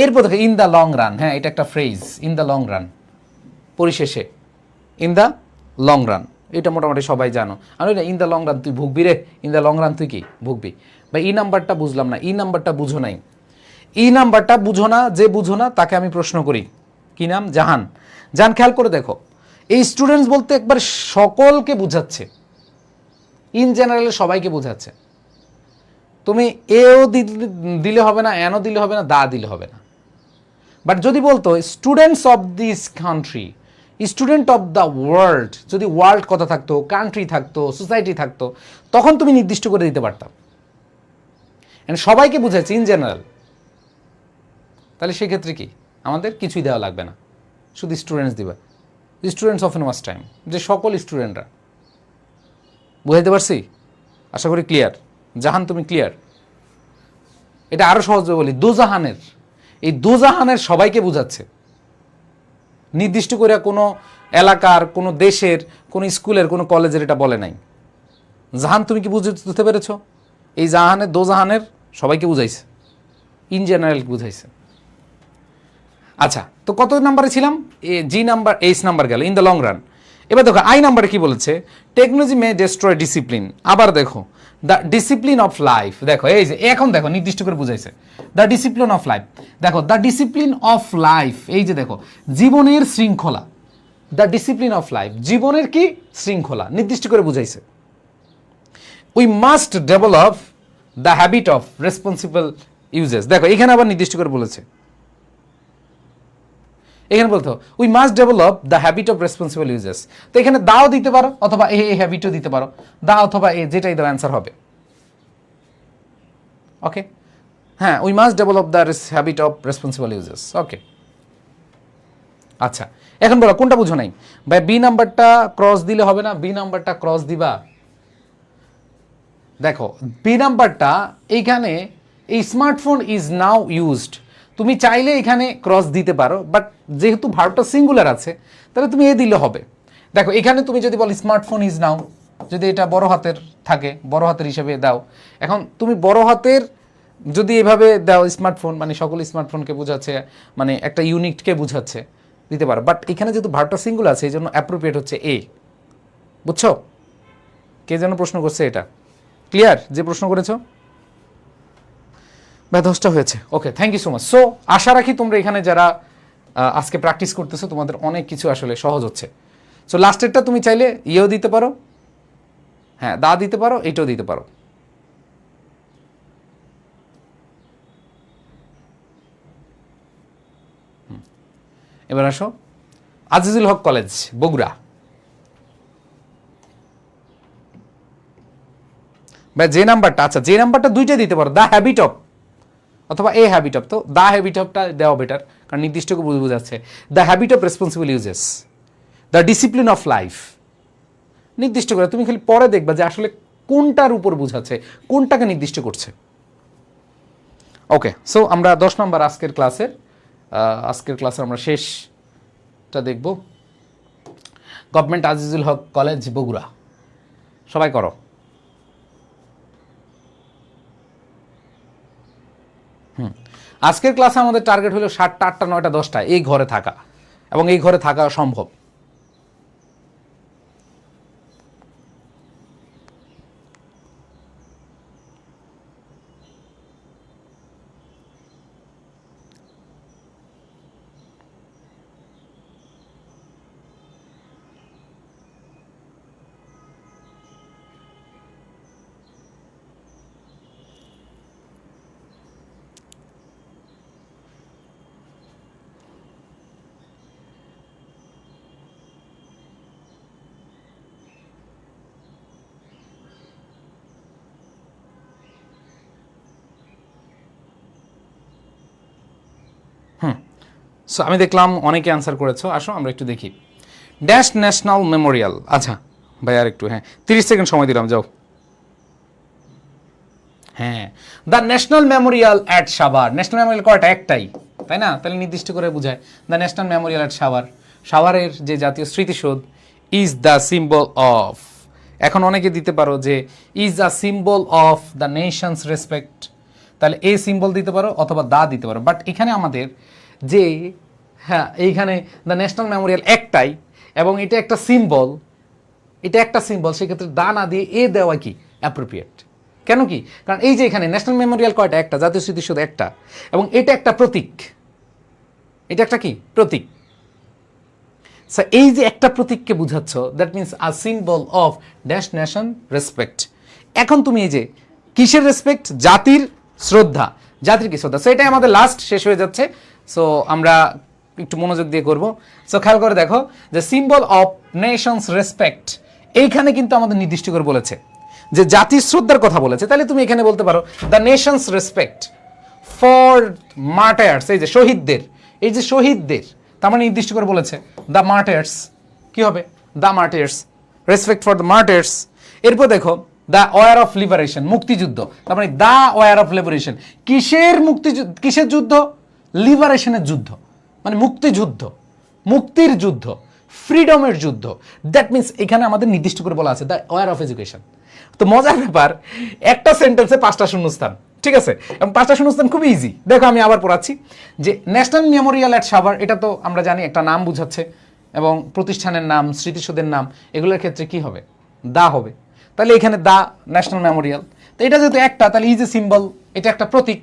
এরপর দেখো ইন দ্য লং রান, হ্যাঁ এটা একটা phrase, in the long run, পরিশেষে ইন দ্য লং রান, এটা মোটামুটি সবাই জানো। আমি ইন দ্য লং রান তুই ভুগবি রে, ইন দ্য লং রান তুই কি ভুগবি। বা ই নাম্বারটা বুঝলাম না, ই নাম্বারটা বুঝো নাই, ই নাম্বারটা বুঝো না, যে বুঝো না তাকে আমি প্রশ্ন করি, কি নাম? জাহান। জাহান খেয়াল করে দেখো, এই স্টুডেন্টস বলতে একবার সকলকে বুঝাচ্ছে, ইন জেনারেল সবাইকে বোঝাচ্ছে। তুমি এও দিলে হবে না, এনও দিলে হবে না, দা দিলে হবে না। বাট যদি বলতো students of this country, student of the world, যদি ওয়ার্ল্ড কথা থাকতো, কান্ট্রি থাকতো, সোসাইটি থাকতো, তখন তুমি নির্দিষ্ট করে দিতে পারতাম। সবাইকে বুঝাচ্ছে ইন জেনারেল, তাহলে সেক্ষেত্রে কি আমাদের কিছুই দেওয়া লাগবে না, শুধু স্টুডেন্টস দিবা। স্টুডেন্টস অফ ওয়াস্ট টাইম, যে সকল স্টুডেন্টরা। বুঝাইতে পারছি? আশা করি ক্লিয়ার। জাহান তুমি ক্লিয়ার? এটা আরো সহজে বলি, দোজাহানের, এই দোজাহানের সবাইকে বুঝাচ্ছে, নির্দিষ্ট করে কোনো এলাকার, কোনো দেশের, কোনো স্কুলের, কোনো কলেজের এটা বলে নাই। জাহান তুমি কি বুঝতে পেরেছ? এই জাহানের, দোজাহানের সবাইকে বুঝাইছে, ইন জেনারেল বুঝাইছে। আচ্ছা, তো কত নাম্বারে ছিলাম? জি নাম্বার, এইচ নাম্বার গেল, ইন দ্য লং রান। এবার দেখো আই নাম্বারে কি বলেছে, টেকনোলজি মে ডেস্ট্রয় ডিসিপ্লিন। আবার দেখো দ্য ডিসিপ্লিন অফ লাইফ, দেখো এই যে এখন দেখো নির্দিষ্ট করে বুঝাইছে দ্য ডিসিপ্লিন অফ লাইফ। দেখো দ্য ডিসিপ্লিন অফ লাইফ, এই যে দেখো জীবনের শৃঙ্খলা, দ্য ডিসিপ্লিন অফ লাইফ, জীবনের কি শৃঙ্খলা, নির্দিষ্ট করে বুঝাইছে। We must develop the habit of responsible uses. দেখো এখানে আবার নির্দিষ্ট করে বলেছে, এখানে বলতো we must develop the habit of responsible uses. তো এখানে দাও দিতে পারো, অথবা এ হ্যাবিটও দিতে পারো, দা অথবা এ, যেটাই দাও অ্যান্সার হবে। ওকে, হ্যাঁ we must develop the habit of responsible uses. Okay, আচ্ছা এখন বলো কোনটা বুঝো নাই ভাই? বি নাম্বারটা ক্রস দিলে হবে না, বি নাম্বারটা ক্রস দিবা। দেখো বি নাম্বারটা এইখানে, এই স্মার্টফোন ইজ নাও ইউজড, তুমি চাইলে এখানে ক্রস দিতে পারো, বাট যেহেতু ভার্বটা সিঙ্গুলার আছে তাহলে তুমি এ দিলে হবে। দেখো এখানে তুমি যদি বলো স্মার্টফোন ইজ নাও, যদি এটা বড় হাতের থাকে, বড় হাতের হিসেবে দাও। এখন তুমি বড় হাতের যদি এভাবে দাও, স্মার্টফোন মানে সকল স্মার্টফোনকে বোঝাচ্ছে, মানে একটা ইউনিটকে বোঝাচ্ছে, দিতে পারো। বাট এখানে যেহেতু ভার্বটা সিঙ্গুলার আছে এই জন্য অ্যাপ্রোপ্রিয়েট হচ্ছে এ। বুঝছো? কে যেন প্রশ্ন করছে এটা? ক্লিয়ার যে প্রশ্ন করেছো? বা 10টা হয়েছে। Okay, thank you so much. So আশা রাখি তোমরা এখানে যারা আজকে প্র্যাকটিস করতেছো তোমাদের অনেক কিছু আসলে সহজ হচ্ছে। সো লাস্টেরটা তুমি চাইলে ইয়েও দিতে পারো, হ্যাঁ দা দিতে পারো, এটাও দিতে পারো। এবার আসো আজিজুল হক কলেজ, বগুড়া। বা যে নাম্বারটা, আচ্ছা যে নাম্বারটা দুইটাই দিতে পারো, দ্য হ্যাবিট অফ অথবা এ হ্যাবিট অফ। তো দ্য হ্যাবিট অফটা দেওয়া বেটার, কারণ নির্দিষ্ট করে বোঝাচ্ছে the habit of responsible uses, the discipline of life, নির্দিষ্ট করে। তুমি খালি পরে দেখবা যে আসলে কোনটার উপর বোঝাচ্ছে, কোনটাকে নির্দিষ্ট করছে। ওকে, সো আমরা 10 নম্বর আজকের ক্লাসে আমরা শেষটা দেখব। গভর্নমেন্ট আজিজুল হক কলেজ, বগুড়া। সবাই করো। আজকের ক্লাসে আমাদের টার্গেট হলো 7টা, 8টা, 9টা, 10টা এই ঘরে থাকা, এবং এই ঘরে থাকা সম্ভব। সো আমি দেখলাম অনেকে অ্যান্সার করেছো, আসো আমরা একটু দেখি। ড্যাশ ন্যাশনাল মেমোরিয়াল, আচ্ছা ভাই আর একটু, হ্যাঁ 30 সেকেন্ড সময় দিলাম, যাও। হ্যাঁ, the national Memorial at Savar. National Memorial কয়টা? একটাই, তাই না? তাহলে নির্দিষ্ট করে বোঝায় the national Memorial at Savar. সাভারের যে জাতীয় স্মৃতিসৌধ ইজ দ্য সিম্বল অফ, এখন অনেকে দিতে পারো যে is the symbol of the Nations respect, তাহলে এ সিম্বল দিতে পারো অথবা দা দিতে পারো। বাট এখানে আমাদের যে, হ্যাঁ এইখানে দ্য ন্যাশনাল মেমোরিয়াল একটাই এবং এটা একটা সিম্বল, এটা একটা সিম্বল, সেক্ষেত্রে দা না দিয়ে এ দেওয়া কি অ্যাপ্রোপ্রিয়েট। কেন কি? কারণ এই যে এখানে ন্যাশনাল মেমোরিয়াল কয়টা? একটা, জাতীয় স্মৃতিসৌধ একটা, এবং এটা একটা প্রতীক, এটা একটা কি প্রতীক। এই যে একটা প্রতীককে বুঝাচ্ছ, that means a symbol of dash nation respect. এখন তুমি এই যে কিসের রেসপেক্ট? জাতির শ্রদ্ধা, জাতির কি শ্রদ্ধা। সো এটাই আমাদের লাস্ট, শেষ হয়ে যাচ্ছে। সো আমরা একটু মনোযোগ দিয়ে করব। সো খেয়াল করে দেখো যে সিম্বল অফ নেশনস রেসপেক্ট, এইখানে কিন্তু আমাদের নির্দিষ্ট করে বলেছে যে জাতির শ্রদ্ধার কথা বলেছে। তাহলে তুমি এখানে বলতে পারো দ্য নেশনস রেসপেক্ট ফর মার্টায়ার্স, এই যে শহীদদের, এই যে শহীদদের, তার মানে নির্দিষ্ট করে বলেছে দ্য মার্টায়ার্স, কি হবে? The মার্টায়ার্স, respect for the মার্টায়ার্স। এরপর দেখো দ্য ওয়ার অফ লিবারেশন, মুক্তিযুদ্ধ, তার মানে দ্য ওয়ার অফ লিবারেশন, কিসের মুক্তিযুদ্ধ? কিসের যুদ্ধ? লিবারেশনের যুদ্ধ, মানে মুক্তিযুদ্ধ, মুক্তির যুদ্ধ, ফ্রিডমের যুদ্ধ। দ্যাট মিনস এখানে আমাদের নির্দিষ্ট করে বলা আছে দ্য ওয়ার অফ এডুকেশন। তো মজার ব্যাপার, একটা সেন্টেন্সে 5টা শূন্যস্থান, ঠিক আছে? এবং 5টা শূন্যস্থান খুবই ইজি। দেখো আমি আবার পড়াচ্ছি যে ন্যাশনাল মেমোরিয়াল অ্যাট সাভার, এটা তো আমরা জানি একটা নাম বুঝাচ্ছে, এবং প্রতিষ্ঠানের নাম, স্মৃতিসৌধের নাম, এগুলোর ক্ষেত্রে কি হবে? দা হবে। তাহলে এখানে দা ন্যাশনাল মেমোরিয়াল, তো এটা যেহেতু একটা, তাহলে ইজ এ সিম্বল, এটা একটা প্রতীক,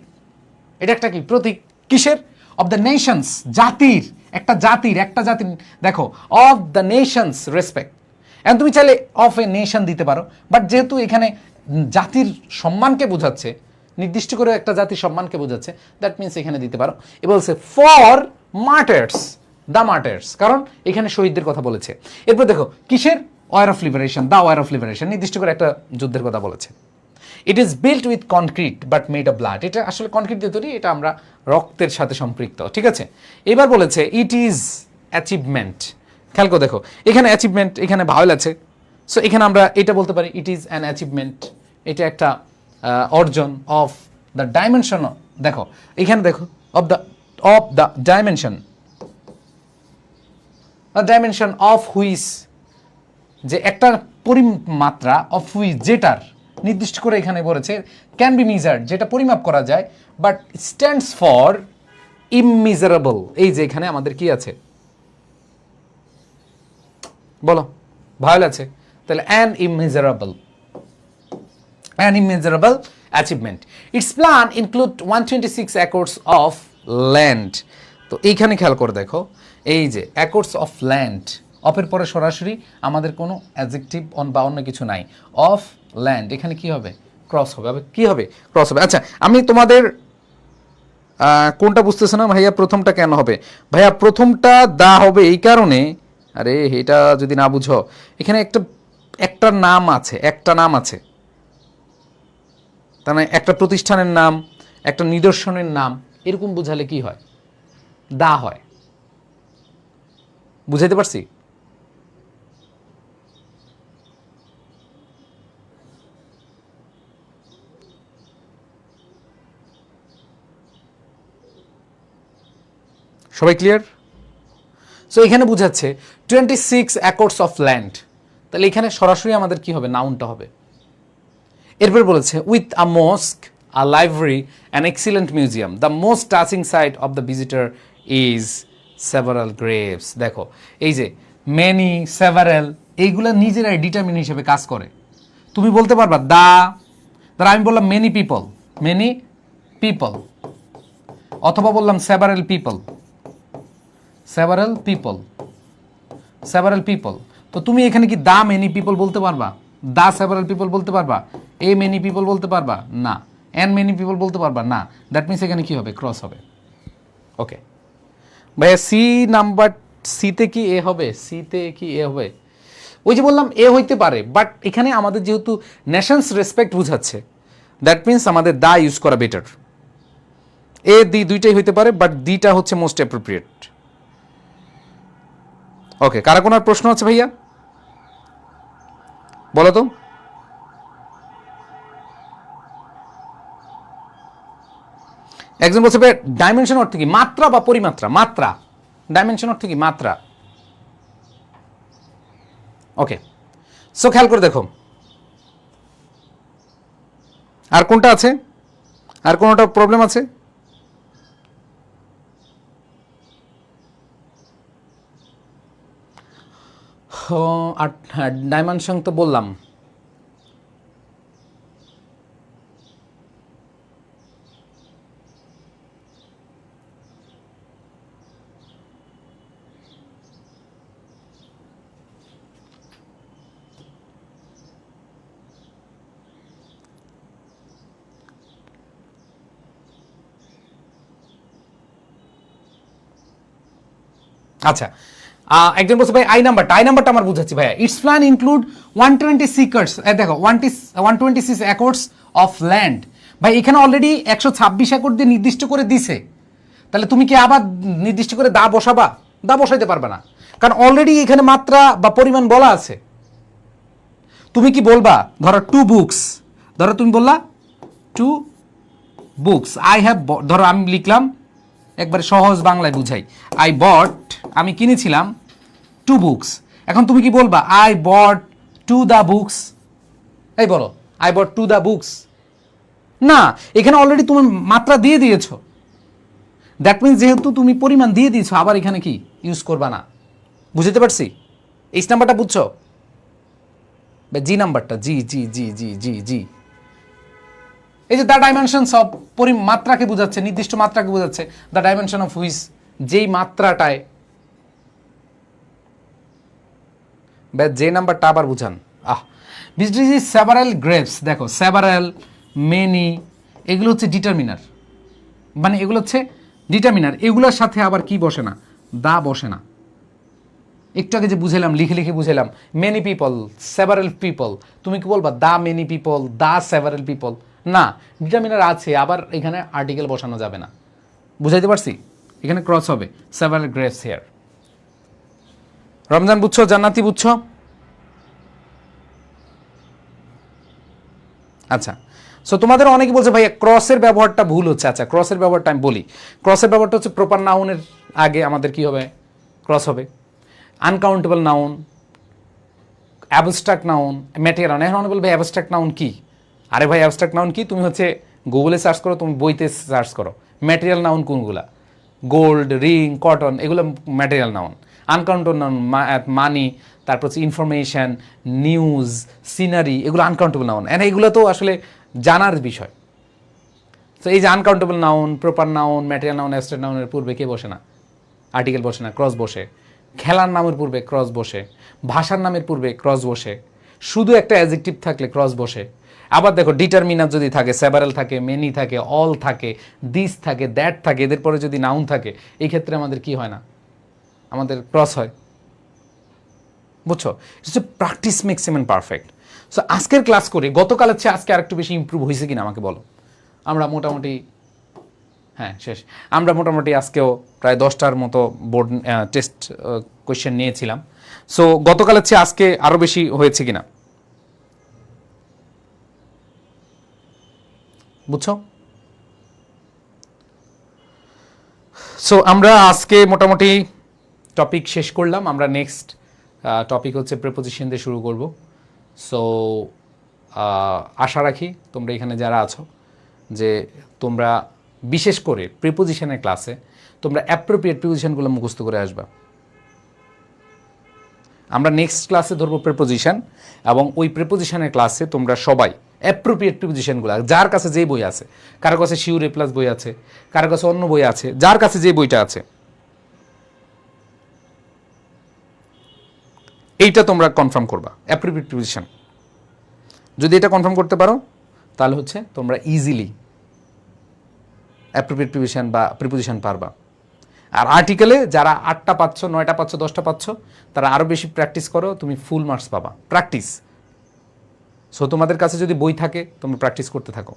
এটা একটা কি প্রতীক? কিসের? অফ দ্য নেশনস, জাতির, একটা জাতির, একটা জাতির, দেখো অফ দ্য নেশনস রেসপেক্ট। এখন তুমি চাইলে অফ এ নেশন দিতে পারো, বাট যেহেতু এখানে জাতির সম্মানকে বোঝাচ্ছে, নির্দিষ্ট করে একটা জাতির সম্মানকে বোঝাচ্ছে, দ্যাট মিনস এখানে দিতে পারো। এ বলছে ফর মার্টার্স, দ্য মার্টার্স, কারণ এখানে শহীদদের কথা বলেছে। এরপর দেখো কিসের? War of liberation, the war of liberation, নির্দিষ্ট করে একটা যুদ্ধের কথা বলেছে। It is built with concrete but made of blood, এটা আসলে কনক্রিট দিয়ে তৈরি, এটা আমরা রক্তের সাথে সম্পৃক্ত, ঠিক আছে? এবার বলেছে ইট ইজ অ্যাচিভমেন্ট, খেয়াল করে দেখো এখানে অ্যাচিভমেন্ট, এখানে ভাওয়েল আছে। সো এখানে আমরা এটা বলতে পারি ইট ইজ অ্যান অ্যাচিভমেন্ট, এটা একটা অর্জন অফ দ্য ডাইমেনশন। দেখো এখানে দেখো of the dimension, dimension of which, যে একটা পরিমাত্রা, অফ হুইচ যেটার, নির্দিষ্ট করে এখানে বলেছে ক্যান বি মেজার্ড, যেটা পরিমাপ করা যায়, বাট স্ট্যান্ডস ফর ইমমেজারেবল। এই যে এখানে আমাদের কি আছে বলো? ভায়োল আছে, তাহলে an immeasurable, an immeasurable achievement. Its plan include 126 acres of land. তো এইখানে খেয়াল করে দেখো এই যে একর্স অফ ল্যান্ড, অফের পরে সরাসরি আমাদের কোনো অ্যাডজেক্টিভ বা অন্য কিছু নাই, অফ ল্যান্ড, এখানে কি হবে? ক্রস হবে। কি হবে? ক্রস হবে। আচ্ছা আমি তোমাদের কোনটা বুঝতেছে না ভাইয়া, প্রথমটা কেন হবে? ভাইয়া প্রথমটা দা হবে এই কারণে, আরে এটা যদি না বুঝো, এখানে একটা নাম আছে, একটা নাম আছে, তার মানে একটা প্রতিষ্ঠানের নাম, একটা নিদর্শনের নাম, এরকম বুঝালে কি হয়? দা হয়। বুঝাইতে পারছি? সবাই ক্লিয়ার? সো এখানে বুঝাচ্ছে 26 একর্স অফ ল্যান্ড, তাহলে এখানে সরাসরি আমাদের কি হবে? নাউনটা হবে। এরপর বলেছে with a mosque, a library, an excellent museum, the most touching sight of the visitor is several graves. দেখো এই যে মেনি, সেভারাল, এইগুলো নিজেরাই ডিটারমিন হিসেবে কাজ করে। তুমি বলতে পারবা দ্বারা আমি বললাম মেনি পিপল, মেনি পিপল, অথবা বললাম several people, several people, several people. তো তুমি এখানে কি দা মেনি পিপল বলতে পারবা? দা সেভারাল পিপল বলতে পারবা? এ মেনি পিপল বলতে পারবা? না। এন মেনি পিপল বলতে পারবা? না। দ্যাট মিনস এখানে কি হবে? ক্রস হবে। ওকে ভাইয়া সি নাম্বার, সিতে কি এ হবে? সিতে কি এ হবে? ওই যে বললাম এ হইতে পারে, বাট এখানে আমাদের যেহেতু নেশনস রেসপেক্ট বুঝাচ্ছে, দ্যাট মিনস আমাদের দা ইউজ করা বেটার। এ দি দুইটাই হইতে পারে, বাট দিটা হচ্ছে মোস্ট অ্যাপ্রোপ্রিয়েট। ওকে, কারা কোনো আর প্রশ্ন আছে ভাইয়া? বলো তো। একজন বলছে ভাই ডাইমেনশন অর্থ কি? মাত্রা বা পরিমাত্রা? মাত্রা। ডাইমেনশন অর্থ কি? মাত্রা। ওকে, সো খেয়াল করে দেখো, আর কোনটা আছে? আর কোনোটা প্রবলেম আছে? আর ডাইমেনশন তো বললাম। আচ্ছা, একজন বলছে ভাই আই নাম্বারটা আমার বুঝাচ্ছি ভাইয়া। ইটস প্ল্যান ইনক্লুড 126 একর্স, দেখো 126 একর্স অফ ল্যান্ড। ভাই এখানে অলরেডি 126 একর দিয়ে নির্দিষ্ট করে দিছে, তাহলে তুমি কি আবার নির্দিষ্ট করে দা বসাবা? দা বসাইতে পারবে না, কারণ অলরেডি এখানে মাত্রা বা পরিমাণ বলা আছে। তুমি কি বলবা ধরো 2 বুকস, ধরো তুমি বললা 2 বুকস আই হ্যাভ, ধরো আমি লিখলাম একবারে সহজ বাংলায় বুঝাই, আই বট, আমি কিনেছিলাম 2 বুকস। এখন তুমি কি বলবা আই বট 2 দ্য বুকস? এই বলো আই বট 2 দ্য বুকস। না, এখানে অলরেডি তুমি মাত্রা দিয়ে দিয়েছো, দ্যাট মিনস যেহেতু তুমি পরিমাণ দিয়ে দিয়েছো, আবার এখানে কি ইউজ করবা না। বুঝতে পারছি? এইচ নাম্বারটা বুঝছো? জি নাম্বারটা, জি জি জি জি জি জি, এই যে দ্য ডাইমেনশনস অফ, মাত্রাকে বোঝাচ্ছে, নির্দিষ্ট মাত্রাকে বোঝাচ্ছে। দ্য ডাইমেনশন অফ হুইচ, যেই মাত্রাটায়, যে নাম্বারটা আবার বুঝান। বিজনেস সেভারাল গ্রেভস, দেখো সেভারাল, মেনি, এগুলো হচ্ছে ডিটারমিনার, মানে এগুলো হচ্ছে ডিটারমিনার। এগুলোর সাথে আবার কি বসে না? দা বসে না। একটু আগে যে বুঝালাম, লিখে লিখে বুঝালাম, মেনি পিপল, সেভারাল পিপল, তুমি কি বলবা দা মেনি পিপল, দা সেভারাল পিপল? না, ডিটারমিনার আছে, আবার এখানে আর্টিকেল বসানো যাবে না। বুঝাইতে পারছি? এখানে ক্রস হবে, সেভারাল গ্রেভস হেয়ার। রমজান বুঝছো? জান্নাতি বুঝছো? আচ্ছা, সো তোমাদের অনেকে বলছে ভাইয়া ক্রসের ব্যবহারটা ভুল হচ্ছে। আচ্ছা, ক্রসের ব্যবহারটা আমি বলি। ক্রসের ব্যবহারটা হচ্ছে প্রপার নাউনের আগে আমাদের কি হবে? ক্রস হবে। Uncountable noun, abstract noun, material noun. এখন বলবে অ্যাবস্ট্রাক্ট নাউন কি? আরে ভাই অ্যাবস্ট্রাক্ট নাউন কি? তুমি হচ্ছে গুগলে সার্চ করো, তুমি বইতে সার্চ করো ম্যাটেরিয়াল নাউন কোনগুলা। গোল্ড, রিং, কটন, এগুলো ম্যাটেরিয়াল নাউন। আনকাউন্টেবল নাউন মানি, তারপর হচ্ছে ইনফরমেশন, নিউজ, সিনারি, এগুলো আনকাউন্টেবল নাউন। এন্ড এগুলো তো আসলে জানার বিষয়। তো এই যে uncountable noun, proper noun, material noun, abstract নাউনের পূর্বে কে বসে না? আর্টিকেল বসে না, ক্রস বসে। খেলার নামের পূর্বে ক্রস বসে, ভাষার নামের পূর্বে ক্রস বসে, শুধু একটা অ্যাডজেক্টিভ থাকলে ক্রস বসে। আবার দেখো ডিটারমিনার যদি থাকে, সেভারাল থাকে, মেনি থাকে, অল থাকে, দিস থাকে, দ্যাট থাকে, এদের পরে যদি নাউন থাকে, এই ক্ষেত্রে আমাদের কি হয় না? আমাদের ক্রস হয়। বুঝছো? হচ্ছে practice makes a man perfect. So আজকের ক্লাস করে গতকালের চেয়ে আজকে আরেকটু বেশি ইম্প্রুভ হয়েছে কিনা আমাকে বলো। আমরা মোটামুটি, হ্যাঁ শেষ, আমরা মোটামুটি আজকেও প্রায় 10টার মতো বোর্ড টেস্ট কোয়েশ্চেন নিয়েছিলাম। সো গতকালের চেয়ে আজকে আরও বেশি হয়েছে কিনা বুঝছো? সো আমরা আজকে মোটামুটি টপিক শেষ করলাম। আমরা নেক্সট টপিক হচ্ছে প্রিপোজিশন দিয়ে শুরু করব। সো আশা রাখি তোমরা এখানে যারা আছো যে তোমরা বিশেষ করে প্রিপোজিশনের ক্লাসে তোমরা অ্যাপ্রোপ্রিয়েট প্রিপোজিশনগুলো মুখস্থ করে আসবা। আমরা নেক্সট ক্লাসে ধরবো প্রিপোজিশন, এবং ওই প্রিপোজিশনের ক্লাসে তোমরা সবাই অ্যাপ্রোপ্রিয়েট প্রিপোজিশনগুলো, যার কাছে যে বই আছে, কারো কাছে শিউর এ প্লাস বই আছে, কারো কাছে অন্য বই আছে, যার কাছে যে বইটা আছে এইটা তোমরা কনফার্ম করবা অ্যাপ্রোপ্রিয়েট প্রিপোজিশন। যদি এটা কনফার্ম করতে পারো তাহলে হচ্ছে তোমরা ইজিলি অ্যাপ্রোপ্রিয়েট প্রিপোজিশন বা প্রিপোজিশন পারবা। আর আর্টিকেলে যারা 8টা পাচ্ছ, 9টা পাচ্ছ, 10টা পাচ্ছ, তারা আরও বেশি প্র্যাকটিস করো, তুমি ফুল মার্কস পাবা। প্র্যাকটিস। সো তোমাদের কাছে যদি বই থাকে তোমরা প্র্যাকটিস করতে থাকো।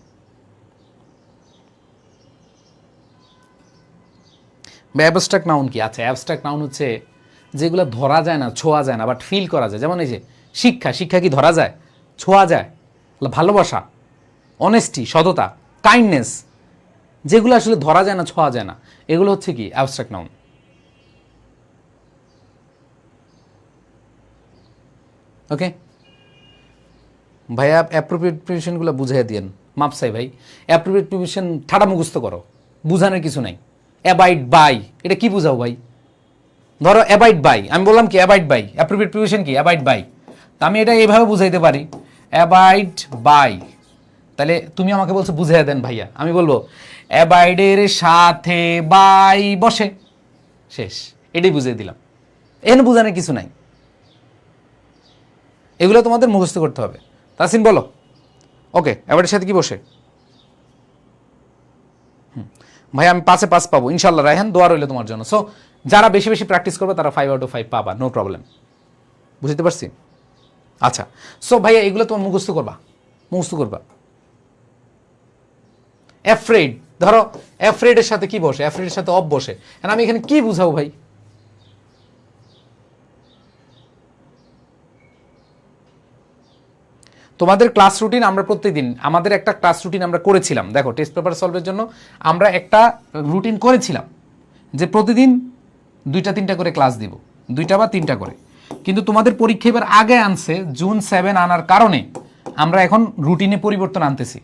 অ্যাবস্ট্রাক্ট নাউন কি? আচ্ছা, অ্যাবস্ট্রাক্ট নাউন হচ্ছে যেগুলো ধরা যায় না, ছোঁয়া যায় না, বাট ফিল করা যায়। যেমন এই যে শিক্ষা কি ধরা যায়, ছোঁয়া যায়? ভালোবাসা, অনেস্টি, সততা, কাইন্ডনেস, যেগুলো আসলে ধরা যায় না, ছোঁয়া যায় না, এগুলো হচ্ছে কি অ্যাবস্ট্রাক্ট নাউন। ওকে ভাইয়া, অ্যাপ্রোপ্রিয়েট প্রিপারেশনগুলো বুঝাই দিয়েন। মাপ চাই ভাই, অ্যাপ্রোপ্রিয়েট প্রিপারেশন ঠাডা মুখস্থ করো, বুঝানোর কিছু নাই। অ্যাবাইড বাই, এটা কি বুঝাও ভাই? ধরো অ্যাবাইড বাই, আমি বললাম কি অ্যাবাইড বাই, অ্যাপ্রোপ্রিয়েট প্রিপারেশন কি অ্যাবাইড বাই। তা আমি এটা এইভাবে বুঝাইতে পারি, অ্যাবাইড বাই। তাহলে তুমি আমাকে বলছো বুঝাই দেন ভাইয়া, আমি বলবো অ্যাবাইডের সাথে বাই বসে, শেষ, এটাই বুঝিয়ে দিলাম। এখানে বুঝানোর কিছু নাই, এগুলো তোমাদের মুখস্থ করতে হবে। তাসিন বলো। ওকে, অ্যাবাইডের সাথে কি বসে? ভাই আমি 5-এ 5 পাবো ইনশাল্লাহ। রায়হান, দোয়া রইলো তোমার জন্য। সো যারা বেশি বেশি প্র্যাকটিস করবে তারা 5/5 পাবা, নো প্রবলেম। বুঝতে পারছি? আচ্ছা, সো ভাইয়া এগুলো তোমার মুখস্থ করবা। অ্যাফ্রেড, ধরো অ্যাফ্রেডের সাথে কি বসে? অ্যাফ্রেডের সাথে অফ বসে। আমি এখানে কি বুঝাবো ভাই? তোমাদের ক্লাস রুটিন আমরা প্রত্যেকদিন, আমাদের একটা ক্লাস রুটিন আমরা করেছিলাম। দেখো, টেস্ট পেপার সলভের জন্য আমরা একটা রুটিন করেছিলাম যে প্রতিদিন 2-3টা করে ক্লাস দিব, 2টা বা 3টা করে। কিন্তু তোমাদের পরীক্ষা এবার আগে আনছে, June 7 আনার কারণে আমরা এখন রুটিনে পরিবর্তন আনতেছি।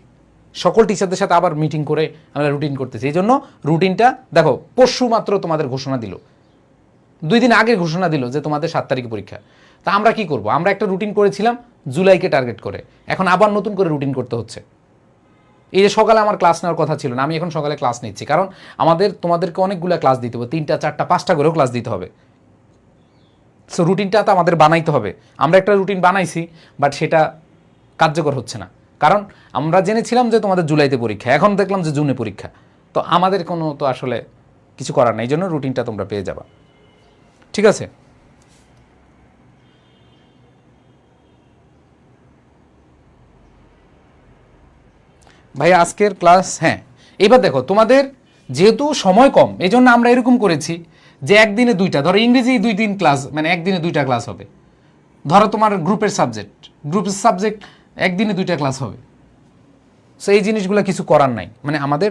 সকল টিচারদের সাথে আবার মিটিং করে আমরা রুটিন করতেছি। এই জন্য রুটিনটা দেখো, পরশু মাত্র তোমাদের ঘোষণা দিল, 2 দিন আগে ঘোষণা দিল যে তোমাদের 7 তারিখে পরীক্ষা। তা আমরা কি করব? আমরা একটা রুটিন করেছিলাম জুলাইকে টার্গেট করে, এখন আবার নতুন করে রুটিন করতে হচ্ছে। এই যে সকালে আমার ক্লাস নেওয়ার কথা ছিল না, আমি এখন সকালে ক্লাস নিচ্ছি, কারণ তোমাদেরকে অনেকগুলো ক্লাস দিতে হবে, 3টা 4টা 5টা করেও ক্লাস দিতে হবে। সো রুটিনটা তো আমাদের বানাইতে হবে। আমরা একটা রুটিন বানাইছি, বাট সেটা কার্যকর হচ্ছে না, কারণ আমরা জেনেছিলাম যে তোমাদের জুলাইতে পরীক্ষা, এখন দেখলাম যে জুনে পরীক্ষা। তো আমাদের কোনো তো আসলে কিছু করার নেই, এই জন্য রুটিনটা তোমরা পেয়ে যাবা। ঠিক আছে? ভাই আজকের ক্লাস, হ্যাঁ এবার দেখো, তোমাদের যেহেতু সময় কম, এই জন্য আমরা এরকম করেছি যে একদিনে 2টা, ধরো ইংরেজি 2 দিন ক্লাস, মানে একদিনে 2টা ক্লাস হবে। ধরো তোমার গ্রুপের সাবজেক্ট একদিনে 2টা ক্লাস হবে। সো এই জিনিসগুলো কিছু করার নাই, মানে আমাদের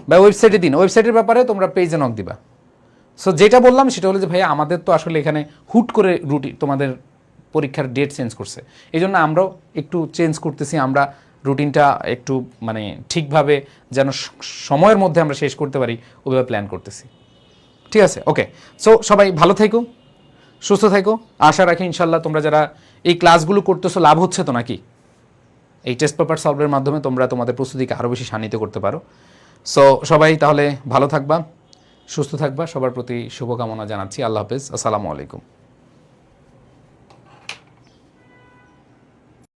বা ওয়েবসাইটে দিন, ওয়েবসাইটের ব্যাপারে তোমরা পেজে নক দিবা। সো যেটা বললাম সেটা হলো যে ভাইয়া আমাদের তো আসলে এখানে হুট করে তোমাদের পরীক্ষার ডেট চেঞ্জ করছে, এই জন্য আমরাও একটু চেঞ্জ করতেছি। আমরা রুটিনটা একটু মানে ঠিকভাবে যেন সময়ের মধ্যে আমরা শেষ করতে পারি ওইভাবে প্ল্যান করতেছি। ঠিক আছে? ওকে, সো সবাই ভালো থেকো, সুস্থ থেকো। আশা রাখি ইনশাল্লাহ তোমরা যারা এই ক্লাসগুলো করতেছো লাভ হচ্ছে তো নাকি? এই টেস্ট পেপার সলভের মাধ্যমে তোমরা তোমাদের প্রস্তুতিকে আরও বেশি শান্তিতে করতে পারো। সো সবাই তাহলে ভালো থাকবা, সুস্থ থাকবা, সবার প্রতি শুভকামনা জানাচ্ছি। আল্লাহ হাফেজ, আসসালামু আলাইকুম।